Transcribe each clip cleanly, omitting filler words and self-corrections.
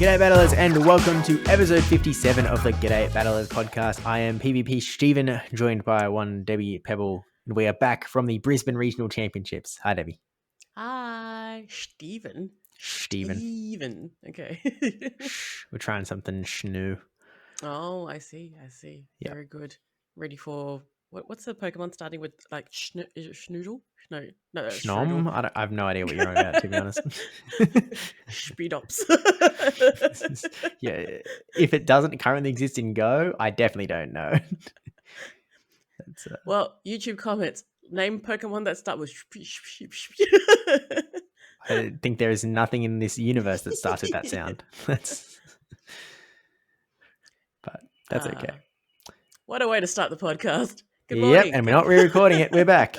G'day Battlers and welcome to episode 57 of the G'day Battlers podcast. I am PvPSteve, joined by one Debbie Pebble, and we are back from the Brisbane Regional Championships. Hi Debbie. Hi, Steven. Okay. We're trying something new. Oh, I see. Yeah. Very good. Ready for what's the Pokemon starting with like is it Schnoodle? No, that's Schnom? Strudel. I have no idea what you're on about, to be honest. Speedops. Yeah, if it doesn't currently exist in Go, I definitely don't know. Well, YouTube comments. Name Pokemon that start with. I think there is nothing in this universe that starts with that sound. But that's okay. What a way to start the podcast. Good morning. Yep, and we're not re-recording it. We're back.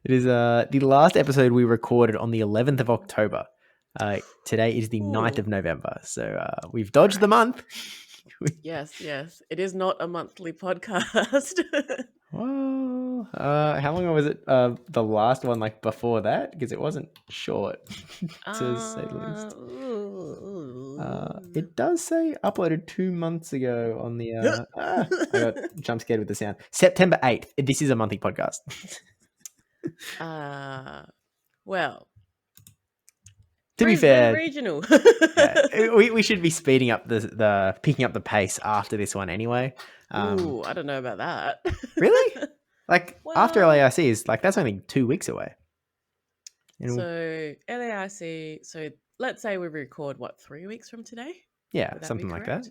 It is the last episode we recorded on the 11th of October. Today is the 9th of November. So we've dodged the month. Yes. It is not a monthly podcast. Well, how long was it? The last one, like before that, because it wasn't short, to say the least. It does say uploaded 2 months ago on the. I got jump scared with the sound. September 8th. This is a monthly podcast. Well. To be fair, regional. we should be speeding up the picking up the pace after this one anyway. Ooh, I don't know about that. Really? Like after LAIC is like that's only 2 weeks away. So LAIC. So let's say we record 3 weeks from today. Yeah, something like that.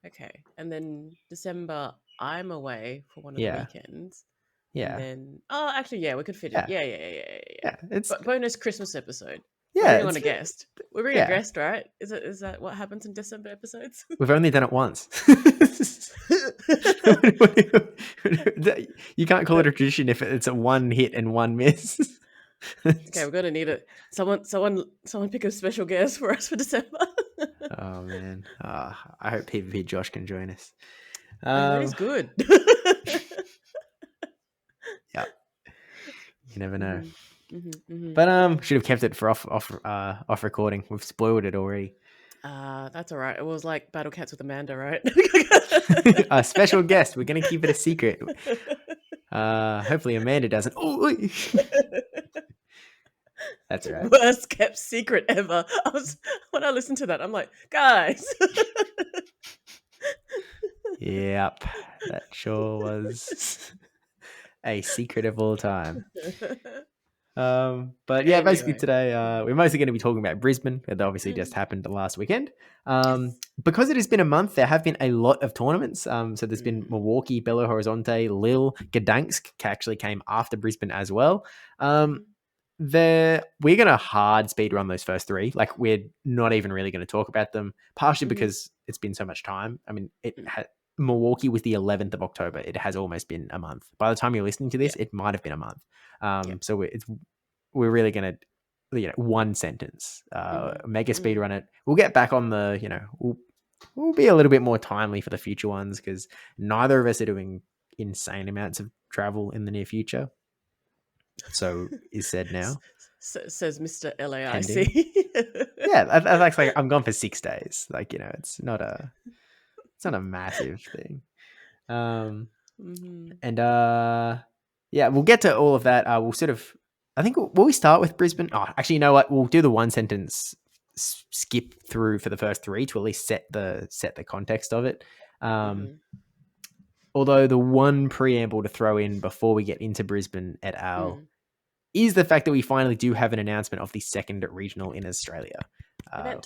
Okay, and then December I'm away for one of the weekends. Yeah. And then actually we could fit it. Yeah. It's bonus Christmas episode. Yeah, we bring on a guest. We bring a guest, right? Is that what happens in December episodes? We've only done it once. You can't call it a tradition if it's a one hit and one miss. Okay, we're gonna need it. Someone pick a special guest for us for December. Oh man, I hope PvP Josh can join us. That is good. Yeah, you never know. Mm-hmm. But should have kept it for off recording. We've spoiled it already. That's all right. It was like Battle Cats with Amanda, right? A special guest. We're gonna keep it a secret. Hopefully Amanda doesn't. Oh, that's all right. Worst kept secret ever. When I listened to that, I'm like, guys. Yep, that sure was a secret of all time. But yeah, basically today we're mostly going to be talking about Brisbane. That obviously just happened last weekend. Because it has been a month, there have been a lot of tournaments. So there's been Milwaukee, Belo Horizonte, Lille, Gdansk actually came after Brisbane as well. We're going to hard speed run those first three. Like we're not even really going to talk about them, partially because it's been so much time. I mean, Milwaukee was the 11th of October. It has almost been a month. By the time you're listening to this, it might have been a month. So we're really going to, one sentence, mega speed run it. We'll get back on the, we'll be a little bit more timely for the future ones because neither of us are doing insane amounts of travel in the near future. So is said now. Says Mr. LAIC. Yeah, that's like I'm gone for 6 days. Like, it's not a massive thing. And we'll get to all of that. We'll sort of, I think, will we start with Brisbane? Oh, actually, you know what? We'll do the one sentence skip through for the first three to at least set the context of it. Although the one preamble to throw in before we get into Brisbane et al. Is the fact that we finally do have an announcement of the second regional in Australia. Event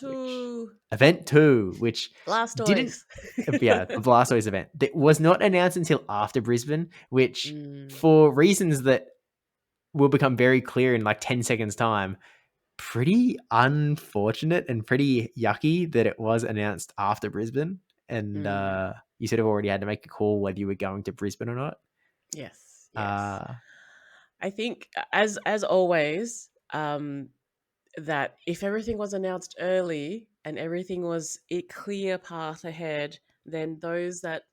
2, which Blastoise. The Blastoise event that was not announced until after Brisbane, which for reasons that will become very clear in like 10 seconds time, pretty unfortunate and pretty yucky that it was announced after Brisbane. And you sort of already had to make a call whether you were going to Brisbane or not. Yes. I think as always, that if everything was announced early and everything was a clear path ahead, then those that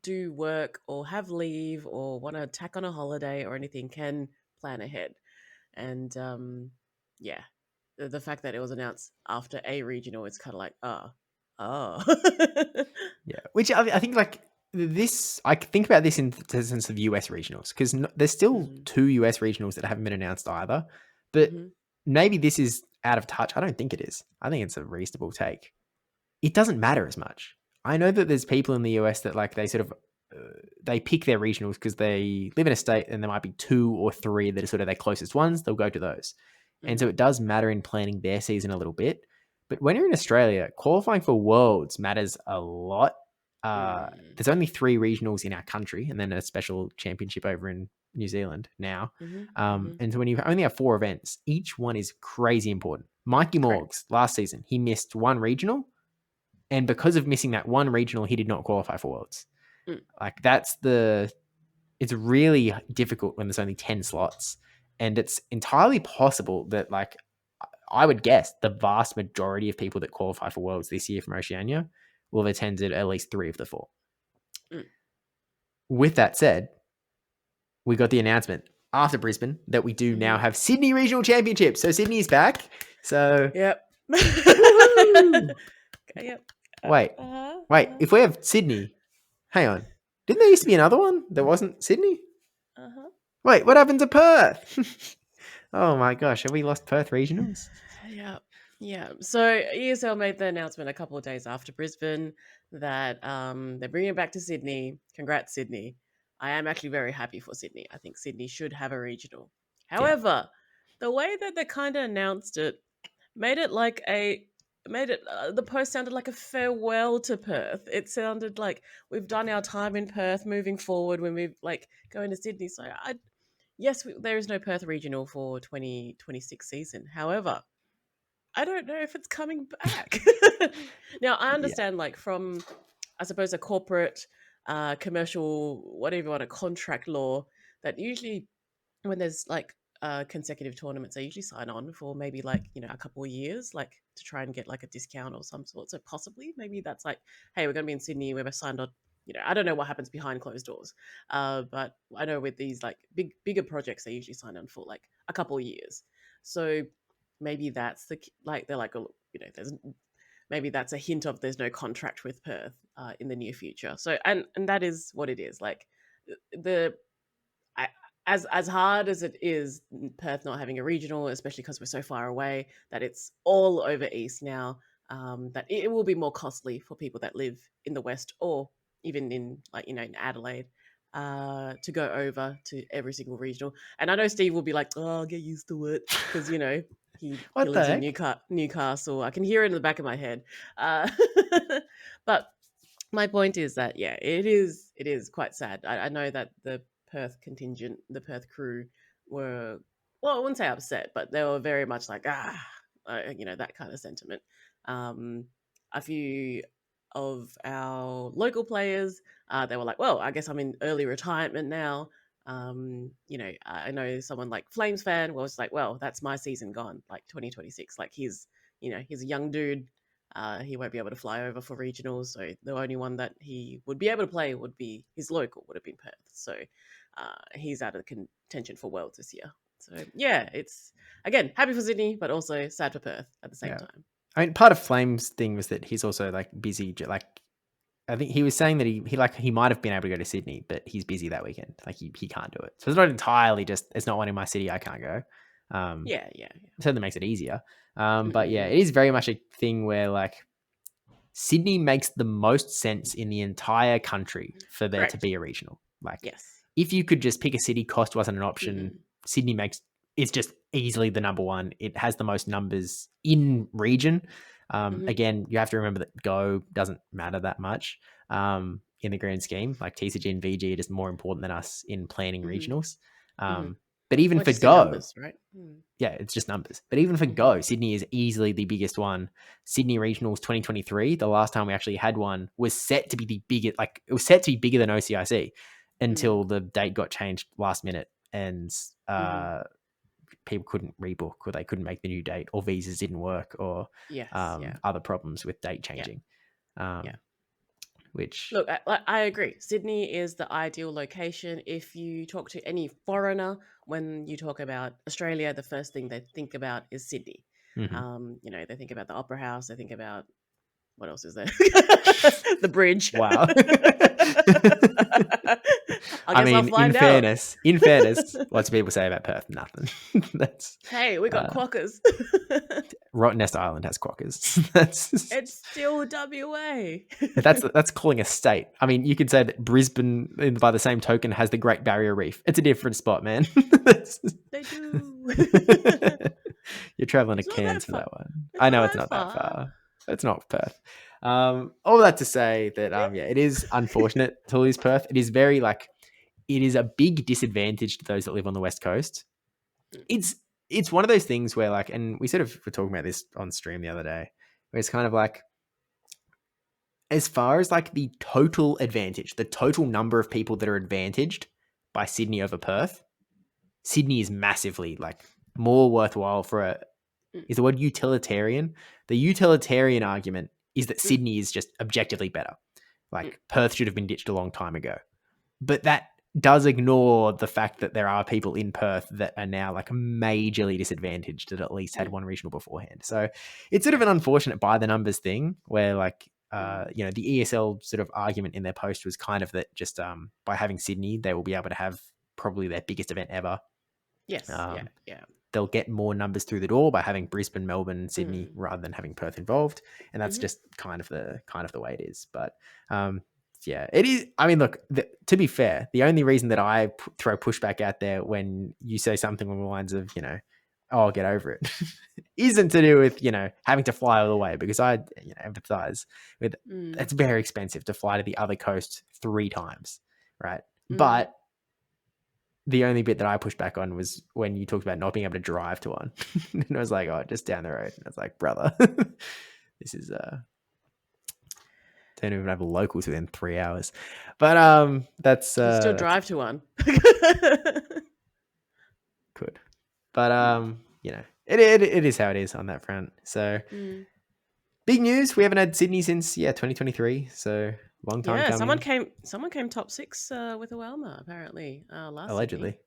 do work or have leave or want to tack on a holiday or anything can plan ahead. And the fact that it was announced after a regional, it's kind of like, oh. Yeah, which I think like this, I think about this in the sense of US regionals because there's still Mm, 2 US regionals that haven't been announced either. But mhm, maybe this is out of touch. I don't think it is. I think it's a reasonable take. It doesn't matter as much. I know that there's people in the US that like they sort of they pick their regionals because they live in a state and there might be 2 or 3 that are sort of their closest ones. They'll go to those, and so mm, it does matter in planning their season a little bit. But when you're in Australia, qualifying for Worlds matters a lot. mm, There's only 3 regionals in our country, and then a special championship over in New Zealand now. mhm, mhm. And so when you only have 4 events, each one is crazy important. Mikey Correct. Morgs last season, he missed 1 regional, and because of missing that 1 regional, he did not qualify for Worlds. Mm, Like it's really difficult when there's only 10 slots, and it's entirely possible that like I would guess the vast majority of people that qualify for Worlds this year from Oceania will have attended at least 3 of the 4. mm, With that said, we got the announcement after Brisbane that we do now mhm. have Sydney Regional Championships. So Sydney's back. So Yep. woohoo! Yep. Wait, Uh-huh, wait. uh-huh, If we have Sydney, hang on. Didn't there used to be another one that wasn't Sydney? uh-huh. Wait, what happened to Perth? Oh my gosh, have we lost Perth regionals? Yeah, yeah. So ESL made the announcement a couple of days after Brisbane that they're bringing it back to Sydney. Congrats, Sydney. I am actually very happy for Sydney. I think Sydney should have a regional. Yeah. However, the way that they kind of announced it made it like a made it the post sounded like a farewell to Perth. It sounded like we've done our time in Perth. Moving forward, when we've like going to Sydney. So yes, there is no Perth regional for 2026 season. However, I don't know if it's coming back. Now, I Yeah. understand, like, from, I suppose, a corporate, commercial, whatever you want, a contract law, that usually when there's like consecutive tournaments, I usually sign on for maybe like, a couple of years, like to try and get like a discount or some sort. So possibly maybe that's like, hey, we're going to be in Sydney, we're signed on. I don't know what happens behind closed doors, but I know with these like bigger projects, they usually sign on for like a couple of years. So maybe that's like they're like, oh, there's maybe that's a hint of there's no contract with Perth in the near future. So and that is what it is. Like the I, as hard as it is, Perth not having a regional, especially because we're so far away, that it's all over east now. That it will be more costly for people that live in the west or even in like in Adelaide to go over to every single regional. And I know Steve will be like, "Oh, I'll get used to it," because he What the lives in heck? Newcastle. I can hear it in the back of my head. Uh, but my point is that yeah, it is quite sad. I know that the Perth contingent, the Perth crew were, well, I wouldn't say upset, but they were very much like that kind of sentiment. Um, a few of our local players, they were like, well, I guess I'm in early retirement now. I know someone like Flames fan was like, well, that's my season gone, like 2026. Like he's a young dude, he won't be able to fly over for regionals, so the only one that he would be able to play would be his local, would have been Perth. So he's out of contention for Worlds this year. So yeah, it's again happy for Sydney, but also sad for Perth at the same Yeah. time. I mean, part of Flame's thing was that he's also like busy. Like, I think he was saying that he might have been able to go to Sydney, but he's busy that weekend. Like, he can't do it. So it's not entirely just it's not one in my city. I can't go. Um, Yeah, yeah, yeah. certainly makes it easier. But yeah, Mm-mm-mm. it is very much a thing where like Sydney makes the most sense in the entire country for there to Correct. be a regional. Like, Yes. if you could just pick a city, cost wasn't an option. Mm-mm. Sydney makes it's just easily the number one. It has the most numbers in region. Mm-hmm. Again, you have to remember that Go doesn't matter that much in the grand scheme. Like TCG and VG are just more important than us in planning Mm-hmm. regionals. Mm-hmm. But even Well, for just in Go, numbers, right? Mm. yeah, it's just numbers. But even for Mm-hmm. Go, Sydney is easily the biggest one. Sydney Regionals 2023, the last time we actually had one, was set to be the biggest. Like it was set to be bigger than OCIC Mm. until the date got changed last minute, and Mm-hmm. people couldn't rebook, or they couldn't make the new date, or visas didn't work, or Yes. Yeah. other problems with date Yeah. changing. Yeah. Which Look, I agree. Sydney is the ideal location. If you talk to any foreigner, when you talk about Australia, the first thing they think about is Sydney. They think about the Opera House. They think about what else is there? The bridge. Wow. I guess I'll find out. In fairness, lots of people say about Perth, nothing. Hey, we got quokkas. Rottnest Island has quokkas. It's still WA. That's calling a state. I mean, you could say that Brisbane, by the same token, has the Great Barrier Reef. It's a different spot, man. They do. You're traveling to Cairns for that one. I know it's not that far. It's not Perth. All that to say that it is unfortunate to lose Perth. It is very it is a big disadvantage to those that live on the West Coast. It's one of those things where and we sort of were talking about this on stream the other day, where it's kind of as far as the total advantage, the total number of people that are advantaged by Sydney over Perth, Sydney is massively more worthwhile is the word utilitarian. The utilitarian argument is that Sydney is just objectively better. Perth should have been ditched a long time ago. But that does ignore the fact that there are people in Perth that are now majorly disadvantaged that at least had one regional beforehand. So it's sort of an unfortunate by the numbers thing where the ESL sort of argument in their post was kind of that just by having Sydney, they will be able to have probably their biggest event ever. Yes. Yeah. They'll get more numbers through the door by having Brisbane, Melbourne, Sydney rather than having Perth involved, and that's just kind of the way it is. But it is. I mean, look. To be fair, the only reason that I throw pushback out there when you say something along the lines of I'll get over it, isn't to do with having to fly all the way, because I empathize with it's very expensive to fly to the other coast 3 times, right? But the only bit that I pushed back on was when you talked about not being able to drive to one. And I was like, oh, just down the road. And I was like, brother, this is don't even have locals within 3 hours. But that's you still drive to one. Could. But it is how it is on that front. So big news. We haven't had Sydney since 2023. So long time coming. Someone came top 6 with a Welma apparently last allegedly. Sydney.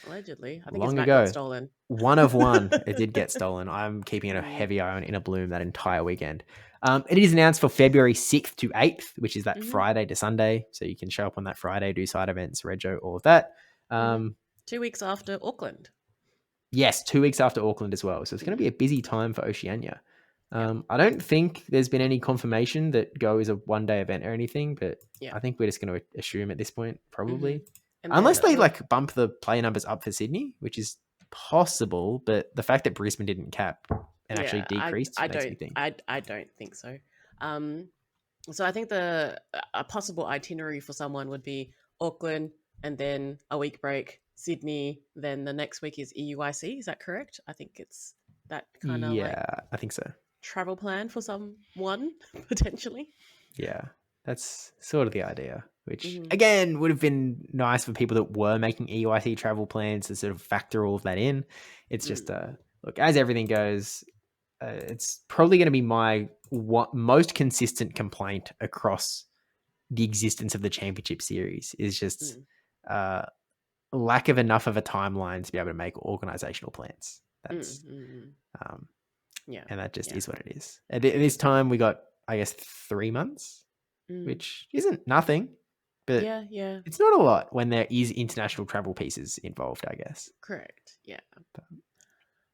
Allegedly, I think long his back ago, got stolen. One of one, it did get stolen. I'm keeping it a heavy eye on Inner Bloom that entire weekend. It is announced for February 6th to 8th, which is that Friday to Sunday. So you can show up on that Friday, do side events, Rego, all of that. 2 weeks after Auckland. Yes, 2 weeks after Auckland as well. So it's going to be a busy time for Oceania. I don't think there's been any confirmation that Go is a one-day event or anything, but I think we're just going to assume at this point, probably. Unless they bump the player numbers up for Sydney, which is possible, but the fact that Brisbane didn't cap and actually decreased makes me think. I don't think so. So I think a possible itinerary for someone would be Auckland and then a week break, Sydney, then the next week is EUIC. Is that correct? I think it's that kind of I think so. Travel plan for someone potentially. Yeah, that's sort of the idea, which again would have been nice for people that were making EUIC travel plans to sort of factor all of that in. It's just look, as everything goes, it's probably going to be my most consistent complaint across the existence of the championship series is just lack of enough of a timeline to be able to make organizational plans. That's and that just is what it is. At this time, we got, I guess, 3 months, which isn't nothing, but it's not a lot when there is international travel pieces involved, I guess. Correct. Yeah.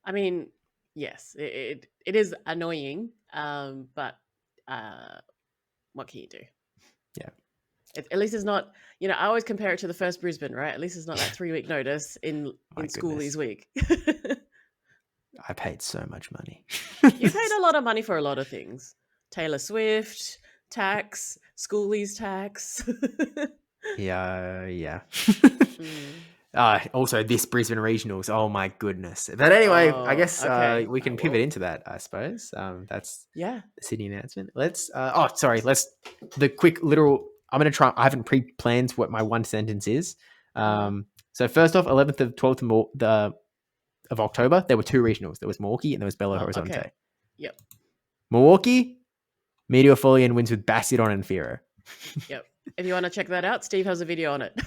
I mean, yes, it is annoying, but what can you do? Yeah. At least it's not, I always compare it to the first Brisbane, right? At least it's not that 3-week notice in schoolies week. I paid so much money. You paid a lot of money for a lot of things. Taylor Swift, tax, schoolies tax. Yeah. Also, this Brisbane Regionals. Oh, my goodness. But anyway, I guess we can pivot into that, I suppose. That's the Sydney announcement. Let's the quick literal... I'm going to try... I haven't pre-planned what my one sentence is. So first off, 11th of 12th of October, there were 2 regionals. There was Milwaukee and there was Belo Horizonte. Okay. Yep. Milwaukee, Meteor Folian wins with Basildon and Firo. Yep. If you want to check that out, Steve has a video on it.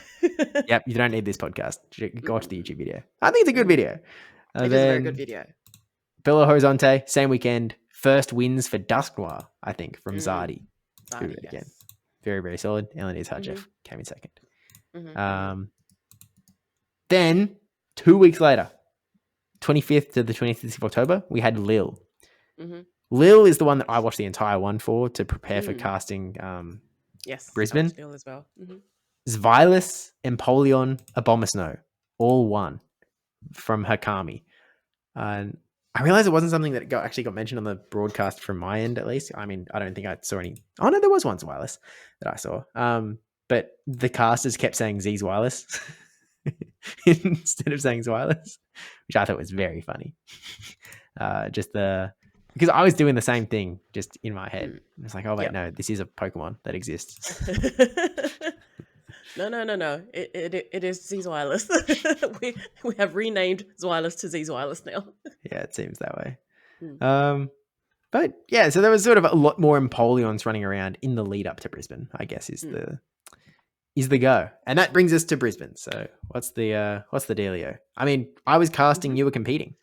Yep. You don't need this podcast. Go watch the YouTube video. I think it's a good video. It is a very good video. Belo Horizonte, same weekend. First wins for Dusk Noir, I think, from Mm. Zardi. Who, Zardi, again, yes. very, very solid. Elanese Mhm. Hajef came in second. Mhm. Then 2 weeks later, 25th to the 26th of October, we had Lille. Mhm. Lille is the one that I watched the entire one for to prepare for Mm. casting Yes, I Brisbane. watched Lille as well. Mhm. Zvilas, Empoleon, Abomasnow, all won from Hakami. And I realized it wasn't something that actually got mentioned on the broadcast from my end, at least. I mean, I don't think I saw any. Oh, no, there was one Zvilas that I saw. But the casters kept saying Z's Wireless instead of saying Zwilas, which I thought was very funny. Because I was doing the same thing just in my head. Mm. It's like, oh wait, Yep. no, this is a Pokemon that exists. No. It is Z's Wireless. we have renamed Zwilus to Z's Wireless now. Yeah, it seems that way. Mm. But yeah, so there was sort of a lot more Empoleons running around in the lead up to Brisbane, I guess is the go. And that brings us to Brisbane. So what's the dealio? I mean, I was casting, you were competing.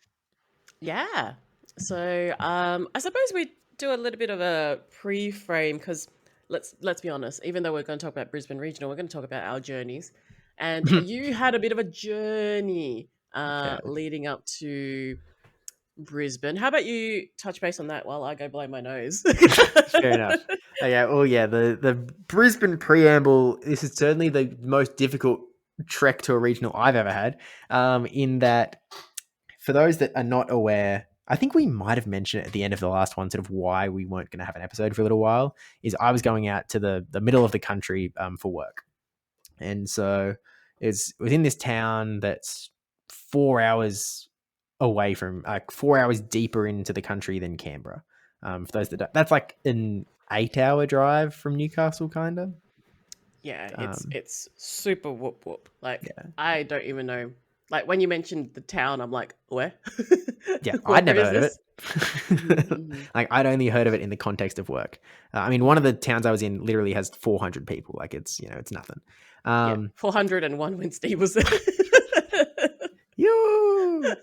Yeah. So I suppose we do a little bit of a pre-frame because let's be honest. Even though we're going to talk about Brisbane Regional, we're going to talk about our journeys. And you had a bit of a journey Yeah. leading up to Brisbane. How about you touch base on that while I go blow my nose? Fair enough. Okay, well, yeah, the Brisbane preamble, this is certainly the most difficult trek to a regional I've ever had. In that, for those that are not aware, I think we might have mentioned it at the end of the last one, sort of why we weren't going to have an episode for a little while, is I was going out to the middle of the country for work. And so it's within this town that's 4 hours away from, 4 hours deeper into the country than Canberra. For those that don't, that's like an 8-hour drive from Newcastle, kind of. Yeah, it's super whoop whoop. Like Yeah, I don't even know. Like when you mentioned the town, I'm like, where? yeah, Where I'd never is heard of this? it. Like I'd only heard of it in the context of work. I mean, one of the towns I was in literally has 400 people. Like it's it's nothing. Yeah, 401 when Steve was there. Yo.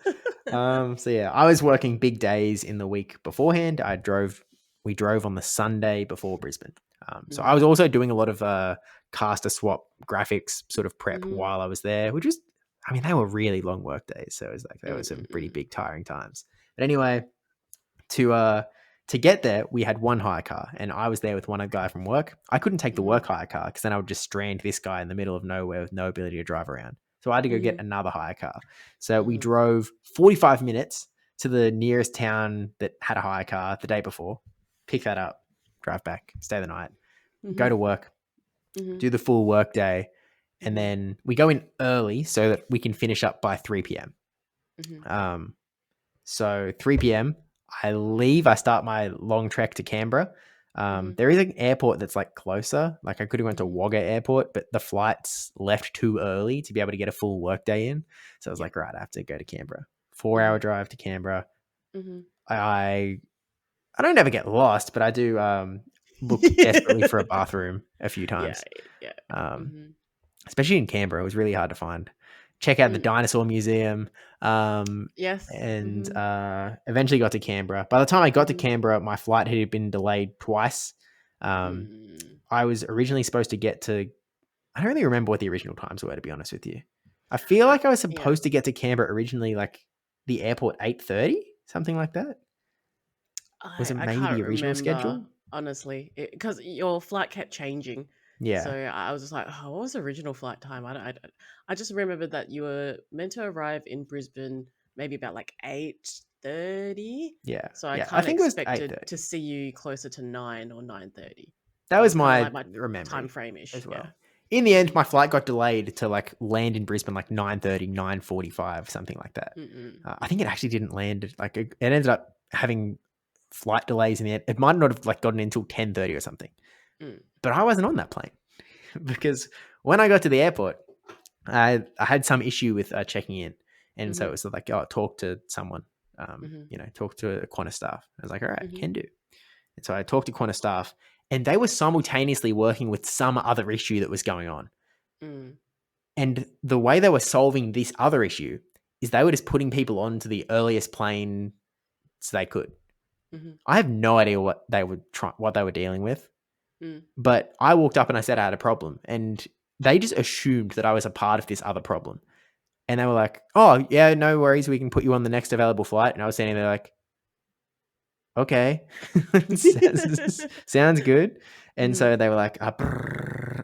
So yeah, I was working big days in the week beforehand. We drove on the Sunday before Brisbane. So I was also doing a lot of caster swap graphics sort of prep while I was there, which was, I mean, they were really long work days. So it was like, there were some pretty big tiring times. But anyway, to get there, we had one hire car, and I was there with one guy from work. I couldn't take the work hire car because then I would just strand this guy in the middle of nowhere with no ability to drive around. So I had to go get another hire car. So we drove 45 minutes to the nearest town that had a hire car the day before, pick that up, drive back, stay the night, go to work, do the full work day, and then we go in early so that we can finish up by 3 p.m. So 3 p.m. I leave. I start my long trek to Canberra. There is an airport that's like closer. Like I could have went to Wagga Airport, but the flights left too early to be able to get a full work day in. So I was like, right, I have to go to Canberra. 4-hour drive to Canberra. I don't ever get lost, but I do look desperately for a bathroom a few times. Yeah. Especially in Canberra, it was really hard to find. Check out the dinosaur museum. Yes. And eventually got to Canberra. By the time I got to Canberra, my flight had been delayed twice. I was originally supposed to get to, I don't really remember what the original times were, to be honest with you. I feel like I was supposed to get to Canberra originally, like the airport 8:30, something like that. Was it I maybe can't the original remember, schedule? honestly, because your flight kept changing. So Yeah. I was just like, oh, what was the original flight time? I just remember that you were meant to arrive in Brisbane maybe about like 8:30. Yeah. So I Yeah. I kind of think it was expected 8:30. to see you closer to 9 or 9:30. That That was was kind of my like my time memory frame ish. as Yeah. well. In the end, my flight got delayed to like land in Brisbane like 9:30, 9:45, something like that. I think it actually didn't land. Like it ended up having flight delays in the end. It might not have like gotten until 10:30 or something. But I wasn't on that plane because when I got to the airport, I had some issue with checking in. And so it was like, oh, talk to someone, talk to a Qantas staff. I was like, all right, can do. And so I talked to Qantas staff, and they were simultaneously working with some other issue that was going on. And the way they were solving this other issue is they were just putting people onto the earliest plane so they could. Mm-hmm. I have no idea what they were dealing with. Mm. But I walked up and I said I had a problem, and they just assumed that I was a part of this other problem. And they were like, "Oh, yeah, no worries. We can put you on the next available flight." And I was standing there like, "Okay, sounds good." And so they were like, "All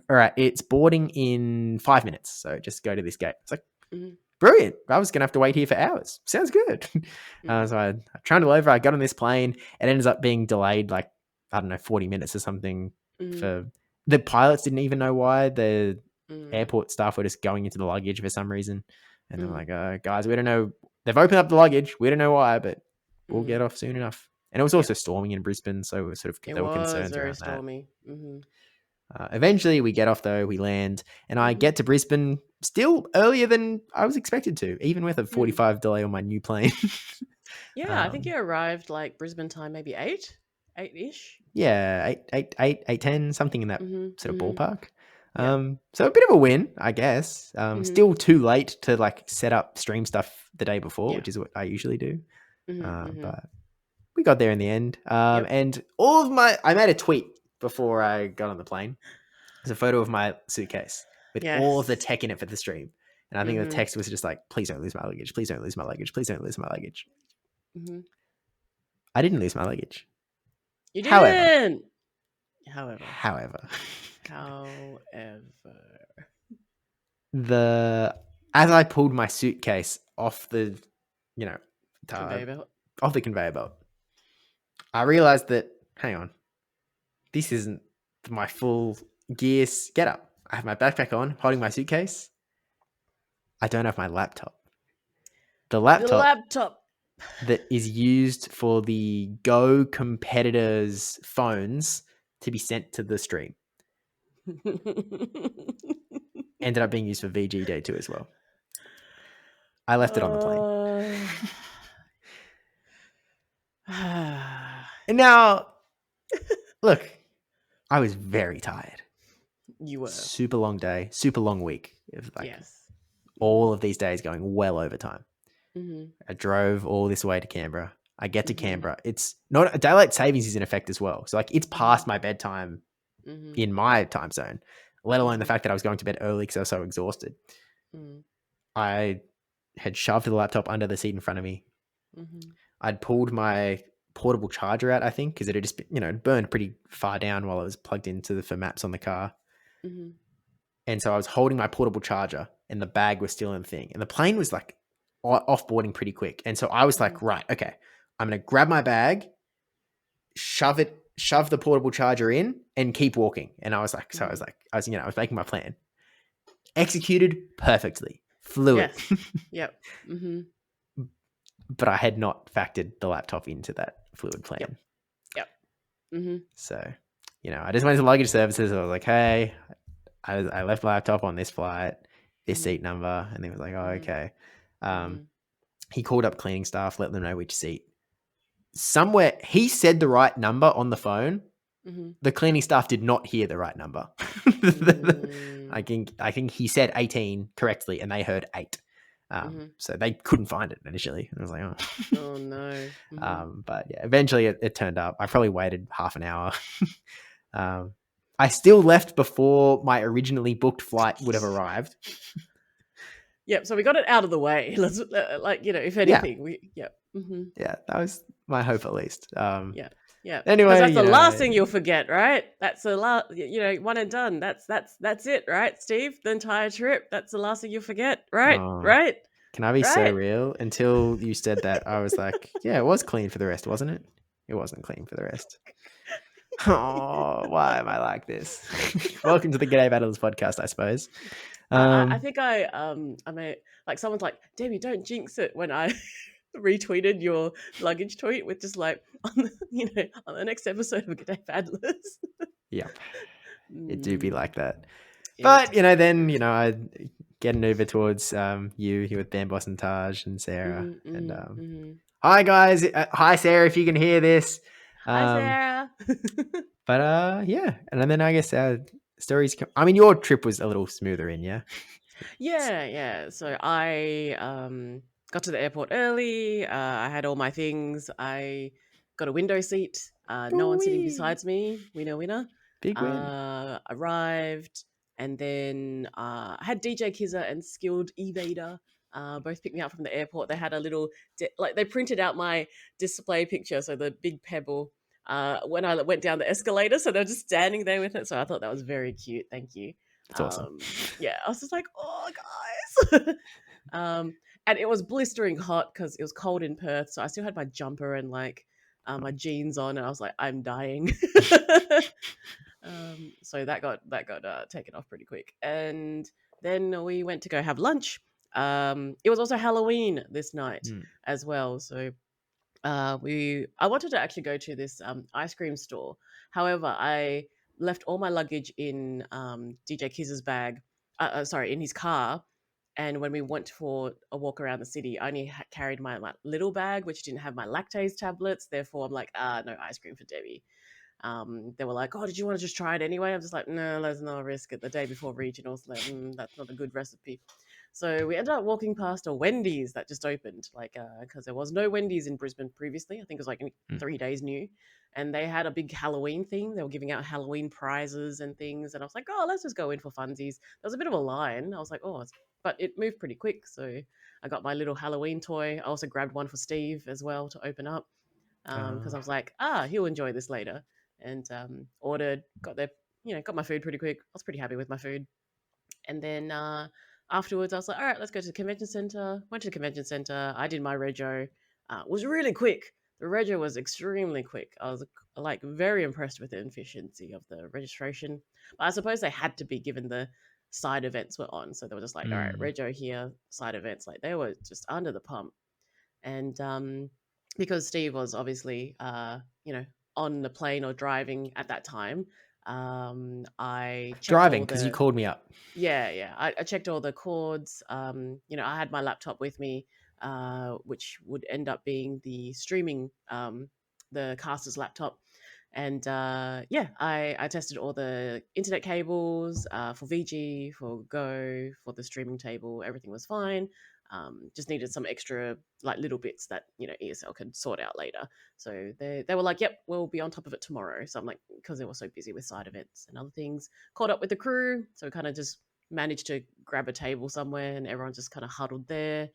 right, it's boarding in 5 minutes. So just go to this gate." It's like, brilliant. I was going to have to wait here for hours. Sounds good. So I trundled over. I got on this plane. It ends up being delayed like, I don't know, 40 minutes or something. For the pilots didn't even know why. The airport staff were just going into the luggage for some reason. And they were like, guys, we don't know. They've opened up the luggage. We don't know why, but we'll get off soon enough. And it was also storming in Brisbane. So there were concerns around stormy. that. Eventually we get off though, we land, and I get to Brisbane still earlier than I was expected to, even with a 45 delay on my new plane. Yeah, I think you arrived like Brisbane time, maybe 8-ish. Yeah, 8:10, something in that sort of ballpark. So a bit of a win, I guess. Still too late to like set up stream stuff the day before, which is what I usually do. But we got there in the end. And I made a tweet before I got on the plane. There's a photo of my suitcase with all of the tech in it for the stream. And I think the text was just like, please don't lose my luggage. Please don't lose my luggage. Please don't lose my luggage. I didn't lose my luggage. You didn't. However. As I pulled my suitcase off the, off the conveyor belt, I realized that, hang on, this isn't my full gear getup. I have my backpack on, holding my suitcase. I don't have my laptop. The laptop that is used for the Go competitors' phones to be sent to the stream ended up being used for VG Day 2 as well. I left it on the plane. And now, look, I was very tired. You were. Super long day, super long week. All of these days going well over time. I drove all this way to Canberra. I get to Canberra. It's not daylight savings is in effect as well. So like it's past my bedtime in my time zone, let alone the fact that I was going to bed early because I was so exhausted. I had shoved the laptop under the seat in front of me. I'd pulled my portable charger out, I think, because it had just burned pretty far down while I was plugged into for maps on the car. And so I was holding my portable charger and the bag was still in the thing. And the plane was like offboarding pretty quick. And so I was like, right, okay, I'm going to grab my bag, shove the portable charger in and keep walking. And I was like, I was making my plan. Executed perfectly. Fluid. Yes. Yep. But I had not factored the laptop into that fluid plan. Yep. So, I just went to luggage services. I was like, hey, I left my laptop on this flight, this seat number. And he was like, oh, okay. He called up cleaning staff, let them know which seat. Somewhere he said the right number on the phone. The cleaning staff did not hear the right number. I think he said 18 correctly and they heard 8. So they couldn't find it initially. I was like, oh no. But yeah, eventually it turned up. I probably waited half an hour. I still left before my originally booked flight would have arrived. Yep. So we got it out of the way. Let's if anything, Yeah, that was my hope at least. Yeah. Anyway, that's the last thing you'll forget, right? That's the last. One and done. That's it, right, Steve? The entire trip. That's the last thing you'll forget, right? Right? Can I be so real? Until you said that, I was like, yeah, it was clean for the rest, wasn't it? It wasn't clean for the rest. Oh, why am I like this? Welcome to the G'day Battlers podcast, I suppose. I think I mean, like someone's like, Debbie, don't jinx it, when I retweeted your luggage tweet with just like on the next episode of G'day Battlers. Yep. It do be like that. But then I get an Uber towards you here with Bambos and Taj and Sarah. Hi guys. Hi Sarah, if you can hear this. Hi Sarah. But yeah, and then I guess stories. Your trip was a little smoother, yeah. Yeah. So I got to the airport early. I had all my things. I got a window seat. No one sitting Ooh-wee. besides me. Winner. Big win. Arrived, and then I had DJ Kizza and Skilled Evader. Both picked me up from the airport. They had a little like they printed out my display picture, so the big pebble. When I went down the escalator, so they were just standing there with it. So I thought that was very cute. Thank you. That's awesome. Yeah, I was just like, oh, guys. And it was blistering hot because it was cold in Perth. So I still had my jumper and like my jeans on, and I was like, I'm dying. So that got taken off pretty quick, and then we went to go have lunch. It was also Halloween this night as well, so I wanted to actually go to this ice cream store. However, I left all my luggage in DJ Kiz's bag. Sorry, in his car. And when we went for a walk around the city, I only carried my little bag, which didn't have my lactase tablets. Therefore, I'm like, no ice cream for Debbie. They were like, "Oh, did you want to just try it anyway?" I'm just like, "No, there's no risk." It the day before regionals, like, that's not a good recipe. So we ended up walking past a Wendy's that just opened, like, because there was no Wendy's in Brisbane previously. I think it was like 3 days new, and they had a big Halloween thing. They were giving out Halloween prizes and things, and I was like, "Oh, let's just go in for funsies." There was a bit of a line. I was like, "Oh," but it moved pretty quick. So I got my little Halloween toy. I also grabbed one for Steve as well to open up because I was like, he'll enjoy this later. And ordered, got there, got my food pretty quick. I was pretty happy with my food. And then afterwards, I was like, all right, let's go to the convention center. Went to the convention center. I did my rego. Was really quick. The rego was extremely quick. I was like very impressed with the efficiency of the registration. But I suppose they had to be given the side events were on. So they were just like, all right, rego here, side events. Like they were just under the pump. And because Steve was obviously, on the plane or driving at that time, I checked Driving all because you the called me up. yeah. I checked all the cords. I had my laptop with me, which would end up being the streaming, the caster's laptop. And I tested all the internet cables for VG, for Go, for the streaming table. Everything was fine. Just needed some extra like little bits that ESL could sort out later. So they were like, "Yep, we'll be on top of it tomorrow." So I'm like, because they were so busy with side events and other things, caught up with the crew. So we kind of just managed to grab a table somewhere, and everyone just kind of huddled there.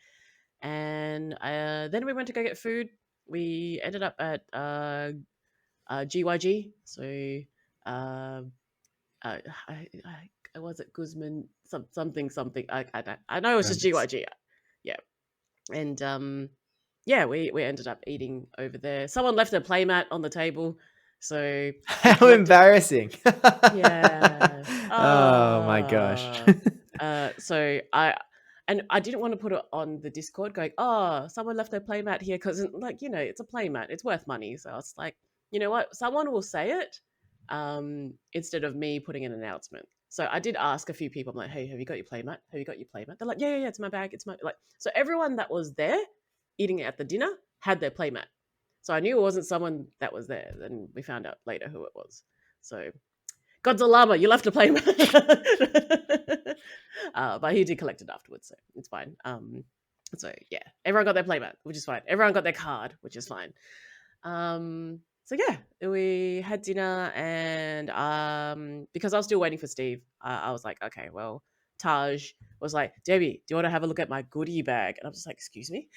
And then we went to go get food. We ended up at GYG. So uh, was it Guzman something? I know it was just GYG. Yeah, and we ended up eating over there. Someone left a playmat on the table, so how embarrassing! Yeah. Oh my gosh. So I didn't want to put it on the Discord going, oh, someone left their playmat here because like, it's a playmat. It's worth money. So I was like, you know what? Someone will say it instead of me putting an announcement. So I did ask a few people, I'm like, hey, have you got your playmat? Have you got your playmat? They're like, yeah, it's my bag. It's my like so everyone that was there eating at the dinner had their playmat. So I knew it wasn't someone that was there. Then we found out later who it was. So Godzilla, you left a playmat. But he did collect it afterwards, so it's fine. So yeah, everyone got their playmat, which is fine. Everyone got their card, which is fine. So yeah, we had dinner, and because I was still waiting for Steve, I was like, okay, well, Taj was like, Debbie, do you want to have a look at my goodie bag? And I'm just like, excuse me.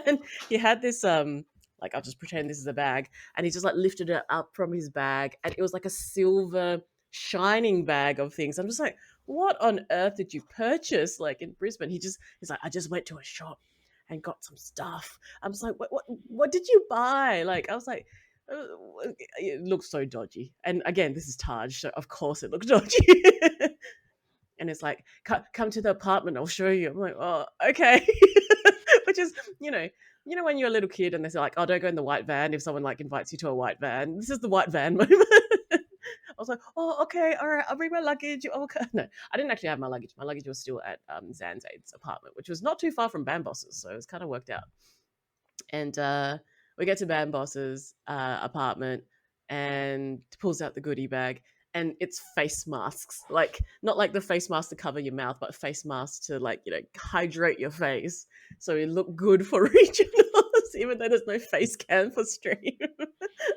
And he had this like, I'll just pretend this is a bag, and he just like lifted it up from his bag, and it was like a silver shining bag of things. I'm just like, what on earth did you purchase like in Brisbane? He's like, I just went to a shop and got some stuff. I'm just like, what did you buy? Like, I was like, it looks so dodgy. And again, this is Taj, so of course it looks dodgy. And it's like, come to the apartment, I'll show you. I'm like, oh, okay. Which is, when you're a little kid and they're like, oh, don't go in the white van if someone like invites you to a white van. This is the white van moment. I was like, oh, okay, all right, I'll bring my luggage. Okay. No, I didn't actually have my luggage. My luggage was still at Zanzade's apartment, which was not too far from Bamboss's, so it was kind of worked out. And we get to Bamboss's apartment, and pulls out the goodie bag, and it's face masks, like not like the face mask to cover your mouth, but face masks to like hydrate your face so it look good for regionals, even though there's no face cam for stream.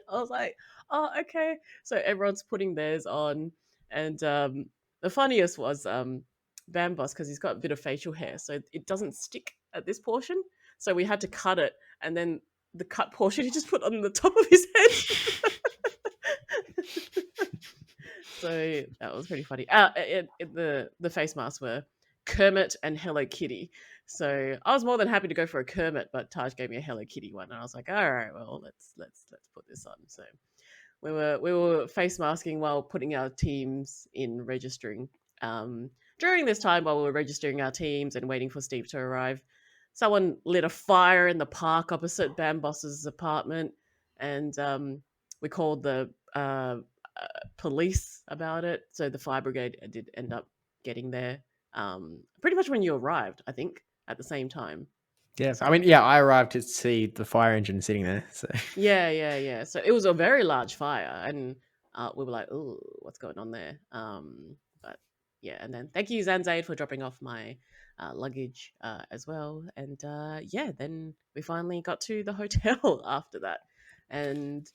I was like, oh, okay. So everyone's putting theirs on, and the funniest was Bambos, because he's got a bit of facial hair, so it doesn't stick at this portion. So we had to cut it, and then the cut portion he just put on the top of his head. So that was pretty funny. The face masks were Kermit and Hello Kitty. So I was more than happy to go for a Kermit, but Taj gave me a Hello Kitty one, and I was like, all right, well, let's put this on. So we were face masking while putting our teams in registering. During this time, while we were registering our teams and waiting for Steve to arrive, someone lit a fire in the park opposite Bambos's apartment, and we called the police about it. So the fire brigade did end up getting there pretty much when you arrived, I think, at the same time. Yeah, I mean, yeah, I arrived to see the fire engine sitting there. So yeah. So it was a very large fire, and we were like, "Oh, what's going on there?" But yeah, and then thank you, Zanzaid, for dropping off my luggage as well. And yeah, then we finally got to the hotel after that, and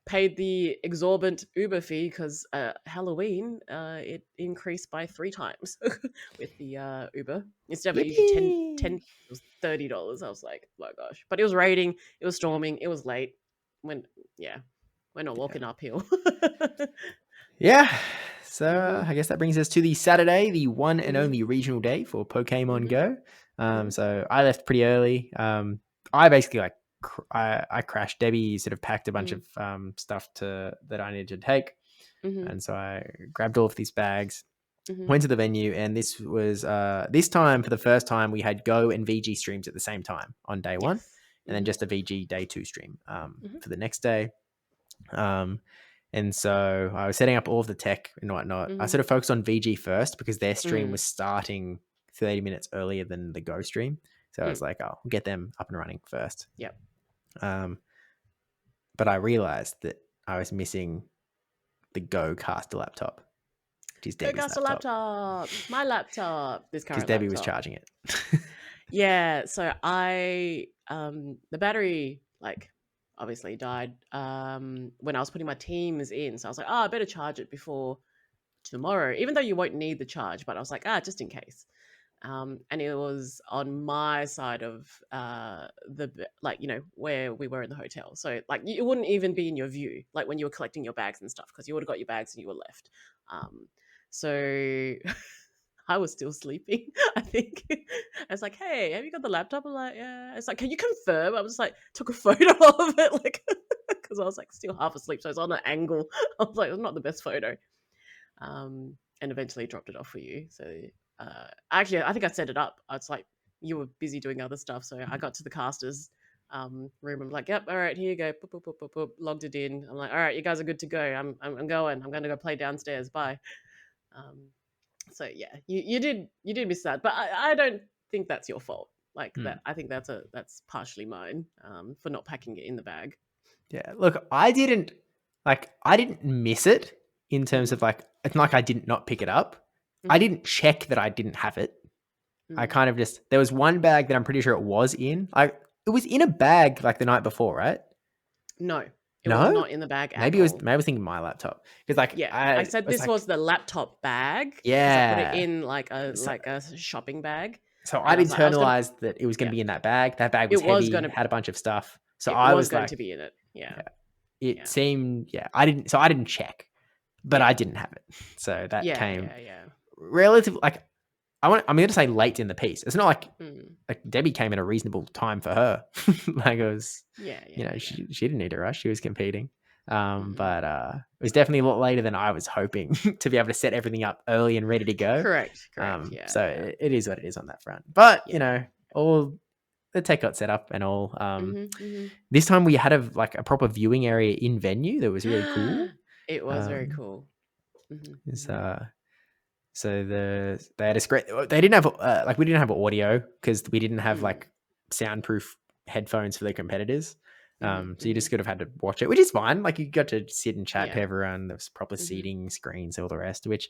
paid the exorbitant Uber fee because Halloween it increased by 3 times with the Uber. Instead of usually 10, it was $30. I was like, oh my gosh. But it was raining, it was storming, it was late. Yeah, we're not walking uphill. yeah. So I guess that brings us to the Saturday, the one and only regional day for Pokemon Go. So I left pretty early. I basically I crashed. Debbie sort of packed a bunch of stuff that I needed to take, and so I grabbed all of these bags, went to the venue, and this was this time for the first time we had Go and VG streams at the same time on day one, and then just a VG day 2 stream for the next day. And so I was setting up all of the tech and whatnot. I sort of focused on VG first because their stream was starting 30 minutes earlier than the Go stream. So I was like, oh, I'll get them up and running first. Yep. But I realized that I was missing the Go caster laptop, which is Debbie's Go laptop. My laptop. This current because Debbie laptop was charging it. Yeah, so I the battery obviously died when I was putting my teams in. So I was like, I better charge it before tomorrow, even though you won't need the charge, but I was like, just in case. And it was on my side of where we were in the hotel. So it wouldn't even be in your view, like when you were collecting your bags and stuff, because you would have got your bags and you were left. So I was still sleeping, I think. I was like, hey, have you got the laptop? I'm like, yeah. It's like, can you confirm? I was like, took a photo of it, because I was still half asleep. So it's on an angle. I was like, it's not the best photo. And eventually dropped it off for you. So actually, I think I set it up. It's like you were busy doing other stuff. So I got to the casters room. I'm like, yep, all right, here you go. Boop, boop, boop, boop, boop. Logged it in. I'm like, all right, you guys are good to go. I'm going. I'm going to go play downstairs. Bye. So yeah, you did miss that, but I don't think that's your fault. That, I think that's partially mine for not packing it in the bag. Yeah, look, I didn't miss it in terms of it's not like I didn't not pick it up. I didn't check that I didn't have it. I kind of just, there was one bag that I'm pretty sure it was in. It was in a bag the night before, right? No. It was not in the bag at maybe all. Maybe I was thinking my laptop. Because I said this was the laptop bag. Yeah. I put it in a shopping bag. So I'd internalized that it was going to be in that bag. That bag was heavy, had a bunch of stuff. So I was going to be in it. Yeah. It seemed, I didn't check, but I didn't have it. So that came relatively, I'm going to say late in the piece. It's not like Debbie came at a reasonable time for her. It was, she didn't need to rush. She was competing. But it was definitely a lot later than I was hoping to be able to set everything up early and ready to go. Correct. It is what it is on that front. But, all the tech got set up and all. This time we had a proper viewing area in venue that was really cool. It was very cool. So they had a screen. They didn't have we didn't have audio because we didn't have soundproof headphones for the competitors. So you just could have had to watch it, which is fine. Like you got to sit and chat to Yeah. everyone. There was proper seating, screens, all the rest. Which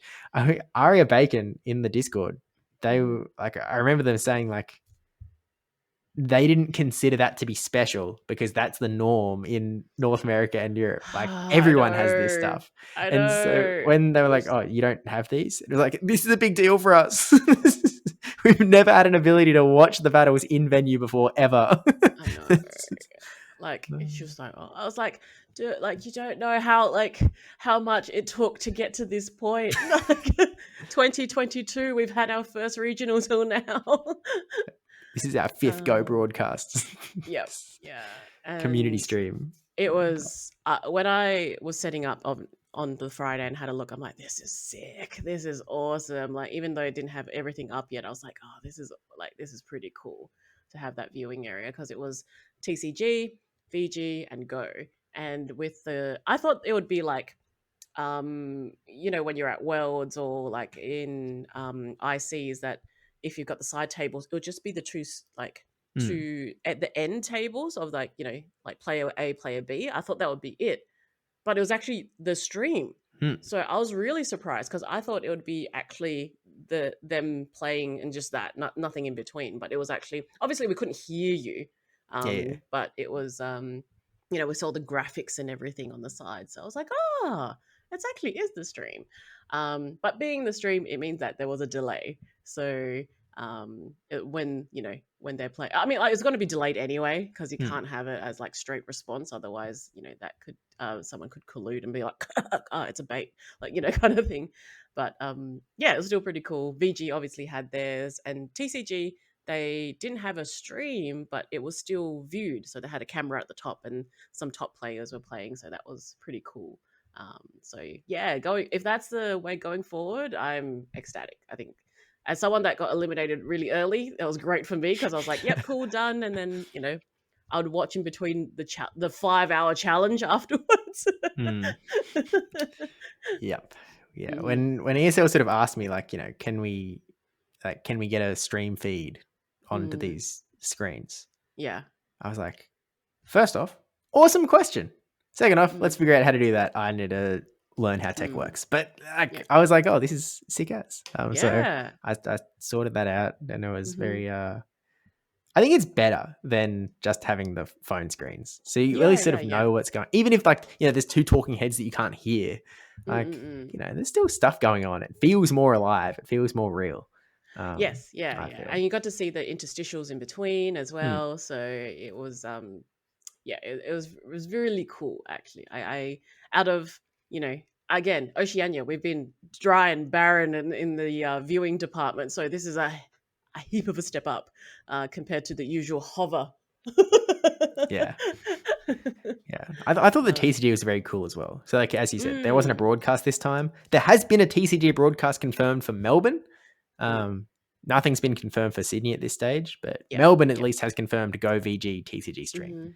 Aria Bacon in the Discord, they were like, I remember them saying like they didn't consider that to be special because that's the norm in North America and Europe. Like I everyone has this know. stuff. I And so know. when they It were like, was. "Oh, you don't have these," it was like, "This is a big deal for us." We've never had an ability to watch the battles in venue before ever. I know. Like she was like, oh, I was like, like you don't know how much it took to get to this point. Like 2022, we've had our first regional till now. This is our fifth Go broadcast. Yep. Yeah. Community And stream. it was when I was setting up on the Friday and had a look, I'm like, this is sick. This is awesome. Like, even though I didn't have everything up yet, I was like, oh, this is pretty cool to have that viewing area because it was TCG, VG, and Go. And I thought it would be like, when you're at Worlds or like in ICs that if you've got the side tables, it would just be the two at the end tables of like, like player A, player B. I thought that would be it, but it was actually the stream. So I was really surprised because I thought it would be actually them playing and just that, nothing in between. But it was actually, obviously we couldn't hear you, Yeah. but it was we saw the graphics and everything on the side. So I was like, it actually is the stream. But being the stream, it means that there was a delay. So when they're playing, I mean, like, it's going to be delayed anyway because you can't have it as like straight response. Otherwise, that could someone could collude and be like, oh, it's a bait, like, kind of thing. But yeah, it was still pretty cool. VG obviously had theirs, and TCG, they didn't have a stream, but it was still viewed. So they had a camera at the top, and some top players were playing. So that was pretty cool. So yeah, if that's the way going forward, I'm ecstatic. I think as someone that got eliminated really early, that was great for me because I was like, yep, cool, done. And then, I would watch in between the 5-hour challenge afterwards. Yep. Yeah. When ESL sort of asked me, like, can we get a stream feed onto these screens? Yeah. I was like, first off, awesome question. Second off, let's figure out how to do that. I need to learn how tech works. But I was like, oh, this is sick ass. So I sorted that out, and it was very. I think it's better than just having the phone screens, so you really sort of know what's going. Even if there's two talking heads that you can't hear, there's still stuff going on. It feels more alive. It feels more real. Yes, yeah. And you got to see the interstitials in between as well. So it was it was really cool actually. I out of again, Oceania, we've been dry and barren in the viewing department, so this is a heap of a step up compared to the usual hover. Yeah. I thought the TCG was very cool as well. So, like, as you said, there wasn't a broadcast this time. There has been a TCG broadcast confirmed for Melbourne. Nothing's been confirmed for Sydney at this stage, but Melbourne at least has confirmed to go VG TCG stream.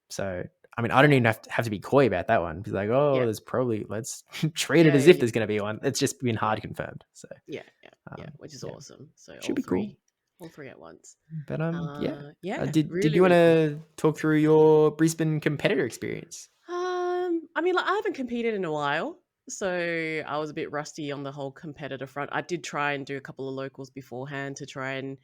So, I mean, I don't even have to be coy about that one. It's like, there's probably, let's treat it as if there's going to be one. It's just been hard confirmed. So which is awesome. So should be cool. All three at once. But did really, you want to really talk through your Brisbane competitor experience? I mean, like, I haven't competed in a while, so I was a bit rusty on the whole competitor front. I did try and do a couple of locals beforehand to try and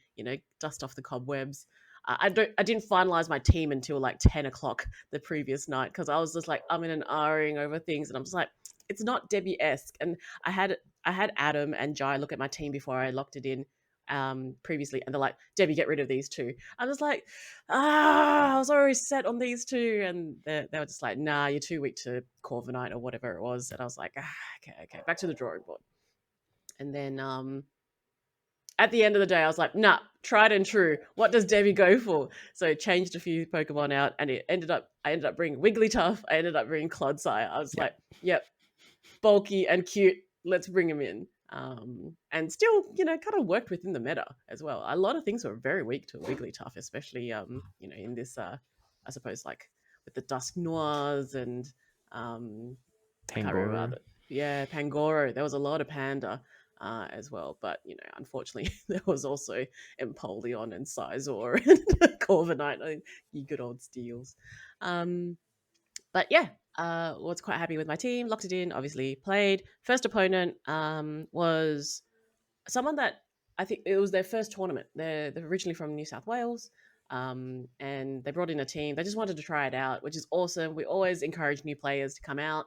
dust off the cobwebs. I didn't finalize my team until like 10 o'clock the previous night because I was just like, I'm in an R-ing over things, and I'm just like, it's not Debbie-esque. And I had Adam and Jai look at my team before I locked it in previously, and they're like, Debbie, get rid of these two. I was like, I was already set on these two, and they were just like, nah, you're too weak to Corviknight or whatever it was. And I was like, okay, back to the drawing board. And then at the end of the day, I was like, nah, tried and true. What does Debbie go for? So changed a few Pokemon out, and I ended up bringing Wigglytuff. I ended up bringing Clodsire. I was like, yep, bulky and cute. Let's bring him in. And still, kind of worked within the meta as well. A lot of things were very weak to a Wigglytuff, especially, in this, I suppose, like with the Dusk Noirs and Pangoro. Pangoro. There was a lot of Panda. as well. But unfortunately, there was also Empoleon and Sizor and Corviknight, you good old steals. But yeah, was quite happy with my team. Locked it in. Obviously, played. First opponent was someone that I think it was their first tournament. They're originally from New South Wales, and they brought in a team. They just wanted to try it out, which is awesome. We always encourage new players to come out.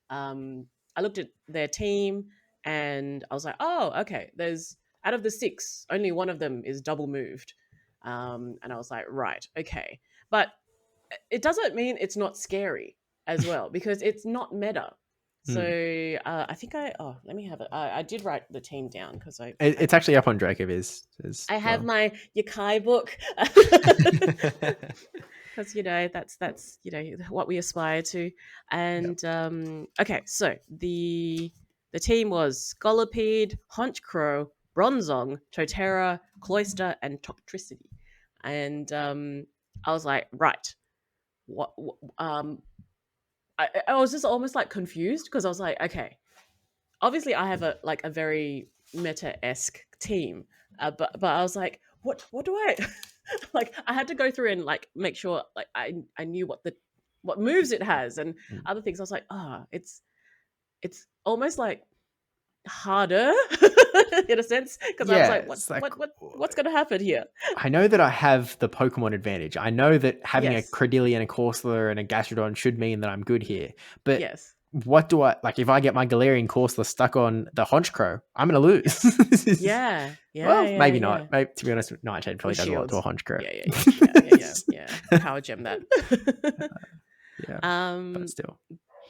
I looked at their team and I was like, oh, okay. There's out of the six, only one of them is double moved, and I was like, right, okay, but it doesn't mean it's not scary as well because it's not meta. So I think let me have it. I did write the team down because it's actually up on Dracoviz. I have my Yakai book because that's what we aspire to. And okay, so the team was Scolipede, Honchcrow, Bronzong, Totera, Cloyster, and Toptricity. And I was like, right, what I was just almost like confused because I was like, okay, obviously I have a very meta-esque team, but I was like, what do I like? I had to go through and like make sure like I knew what moves it has and other things. I was like, it's almost like harder in a sense because I was like, what's going to happen here? I know that I have the Pokemon advantage. I know that having Yes. a Credillion, a Corsola, and a Gastrodon should mean that I'm good here. But yes. What do I like if I get my Galarian Corsola stuck on the Honchcrow? I'm gonna lose. Yeah. Maybe not. Maybe, to be honest, Nightshade probably does a lot to a Honchcrow. Yeah. Power gem that. But still.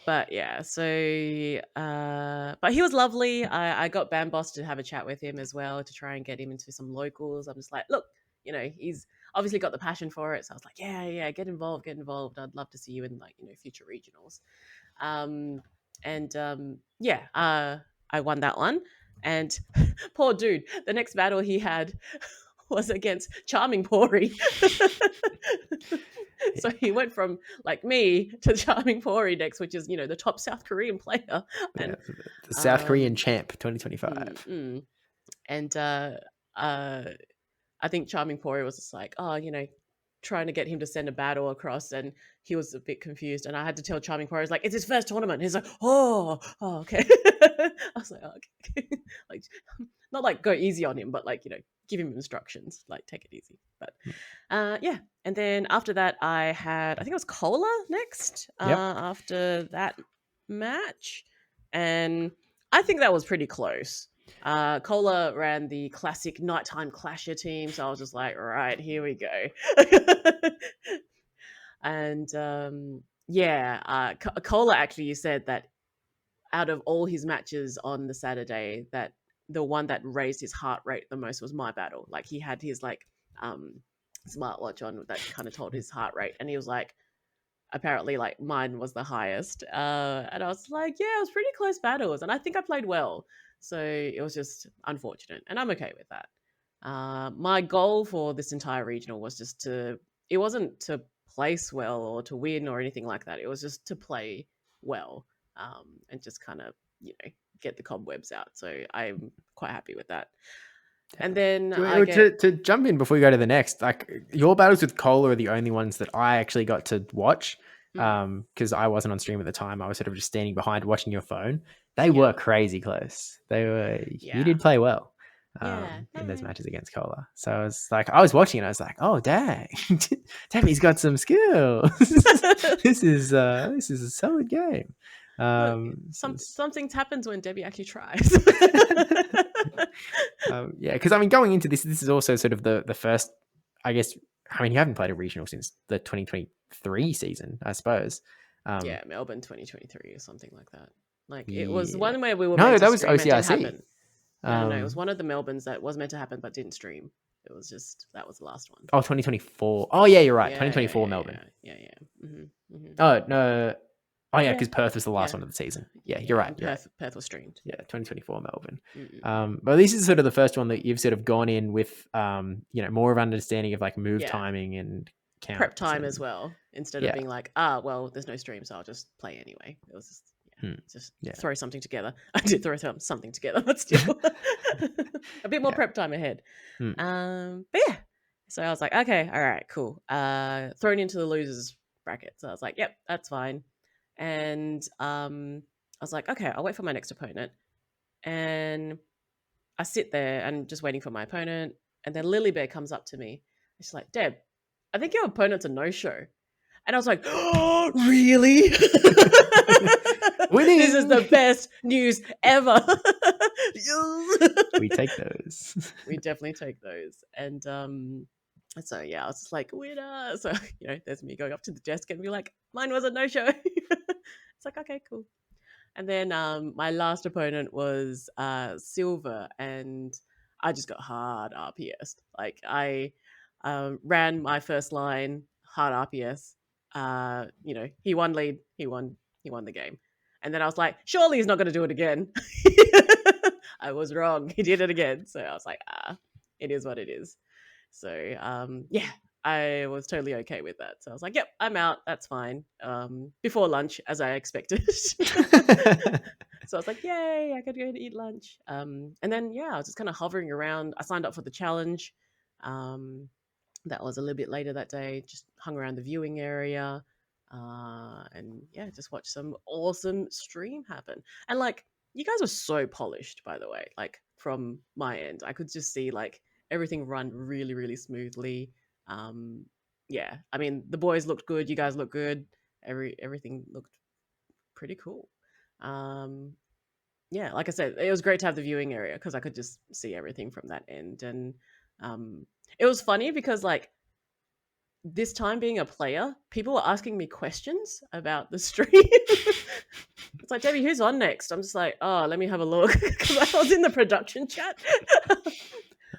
But yeah, so but he was lovely. I got Bamboss to have a chat with him as well to try and get him into some locals. I'm just like, look, he's obviously got the passion for it. So I was like, yeah, get involved. I'd love to see you in future regionals. I won that one. And poor dude, the next battle he had was against Charming Pori. So he went from like me to Charming Pori next, which is the top South Korean player, and the South Korean champ 2025. And I think Charming Pori was just like, trying to get him to send a battle across, and he was a bit confused. And I had to tell Charming Pori, like, it's his first tournament. He's like, oh, okay. I was like, okay, like, not like go easy on him, but like give him instructions, like take it easy. But yeah, and then after that, I think it was Cola next. After that match, and I think that was pretty close. Cola ran the classic nighttime clasher team, so I was just like, all right, here we go. And Cola actually said that out of all his matches on the Saturday, that the one that raised his heart rate the most was my battle. Like he had his smartwatch on that kind of told his heart rate, and he was like, apparently like mine was the highest. And I was like, yeah, it was pretty close battles, and I think I played well. So it was just unfortunate, and I'm okay with that. My goal for this entire regional was just it wasn't to place well or to win or anything like that. It was just to play well, and just kind of, get the cobwebs out. So I'm quite happy with that. And then to jump in before we go to the next, like your battles with Cola are the only ones that I actually got to watch. Because I wasn't on stream at the time. I was sort of just standing behind watching your phone. They were crazy close. You did play well in those matches against Cola. So I was like, I was watching it. I was like, oh dang, Debbie's got some skills. This is a solid game. Something happens when Debbie actually tries. Because I mean, going into this is also sort of the first, I guess. I mean, you haven't played a regional since the 2023 season, I suppose. Melbourne 2023 or something like that. Like it was one where we were no, meant that to was stream OCRC. No, it was one of the Melbournes that was meant to happen but didn't stream. It was just that was the last one. Oh, 2024. Oh yeah, you're right. 2024 Melbourne. Yeah. Oh no. Oh yeah, because Perth was the last one of the season. Yeah, you're right. Perth was streamed. Yeah, 2024 Melbourne. But this is sort of the first one that you've sort of gone in with, more of an understanding of like move timing and prep time as well, instead of being like, well, there's no stream, so I'll just play anyway. It was just just Yeah. throw something together. I did throw something together, but still a bit more prep time ahead. But yeah, so I was like, okay, all right, cool. Thrown into the losers bracket. So I was like, yep, that's fine. And I was like, okay, I'll wait for my next opponent. And I sit there and just waiting for my opponent. And then Lily Bear comes up to me. She's like, Deb, I think your opponent's a no-show. And I was like, oh, really? Winning! This is the best news ever. We take those. We definitely take those. And so yeah, I was just like, winner. So, there's me going up to the desk and be like, mine was a no-show. It's like, okay, cool. And then my last opponent was Silver, and I just got hard RPS. Like I ran my first line hard RPS. He won lead. He won the game. And then I was like, surely he's not going to do it again. I was wrong. He did it again. So I was like, it is what it is. So yeah, I was totally okay with that. So I was like, yep, I'm out. That's fine. Before lunch, as I expected. So I was like, yay, I could go and eat lunch. And then, yeah, I was just kind of hovering around. I signed up for the challenge. That was a little bit later that day. Just hung around the viewing area. And yeah, just watched some awesome stream happen. And like, you guys were so polished, by the way. Like, from my end, I could just see like everything run really, really smoothly. Yeah, I mean, the boys looked good. You guys looked good. Everything looked pretty cool. Yeah, like I said, it was great to have the viewing area because I could just see everything from that end. And it was funny because like this time being a player, people were asking me questions about the stream. It's like, Debbie, who's on next? I'm just like, oh, let me have a look because I was in the production chat.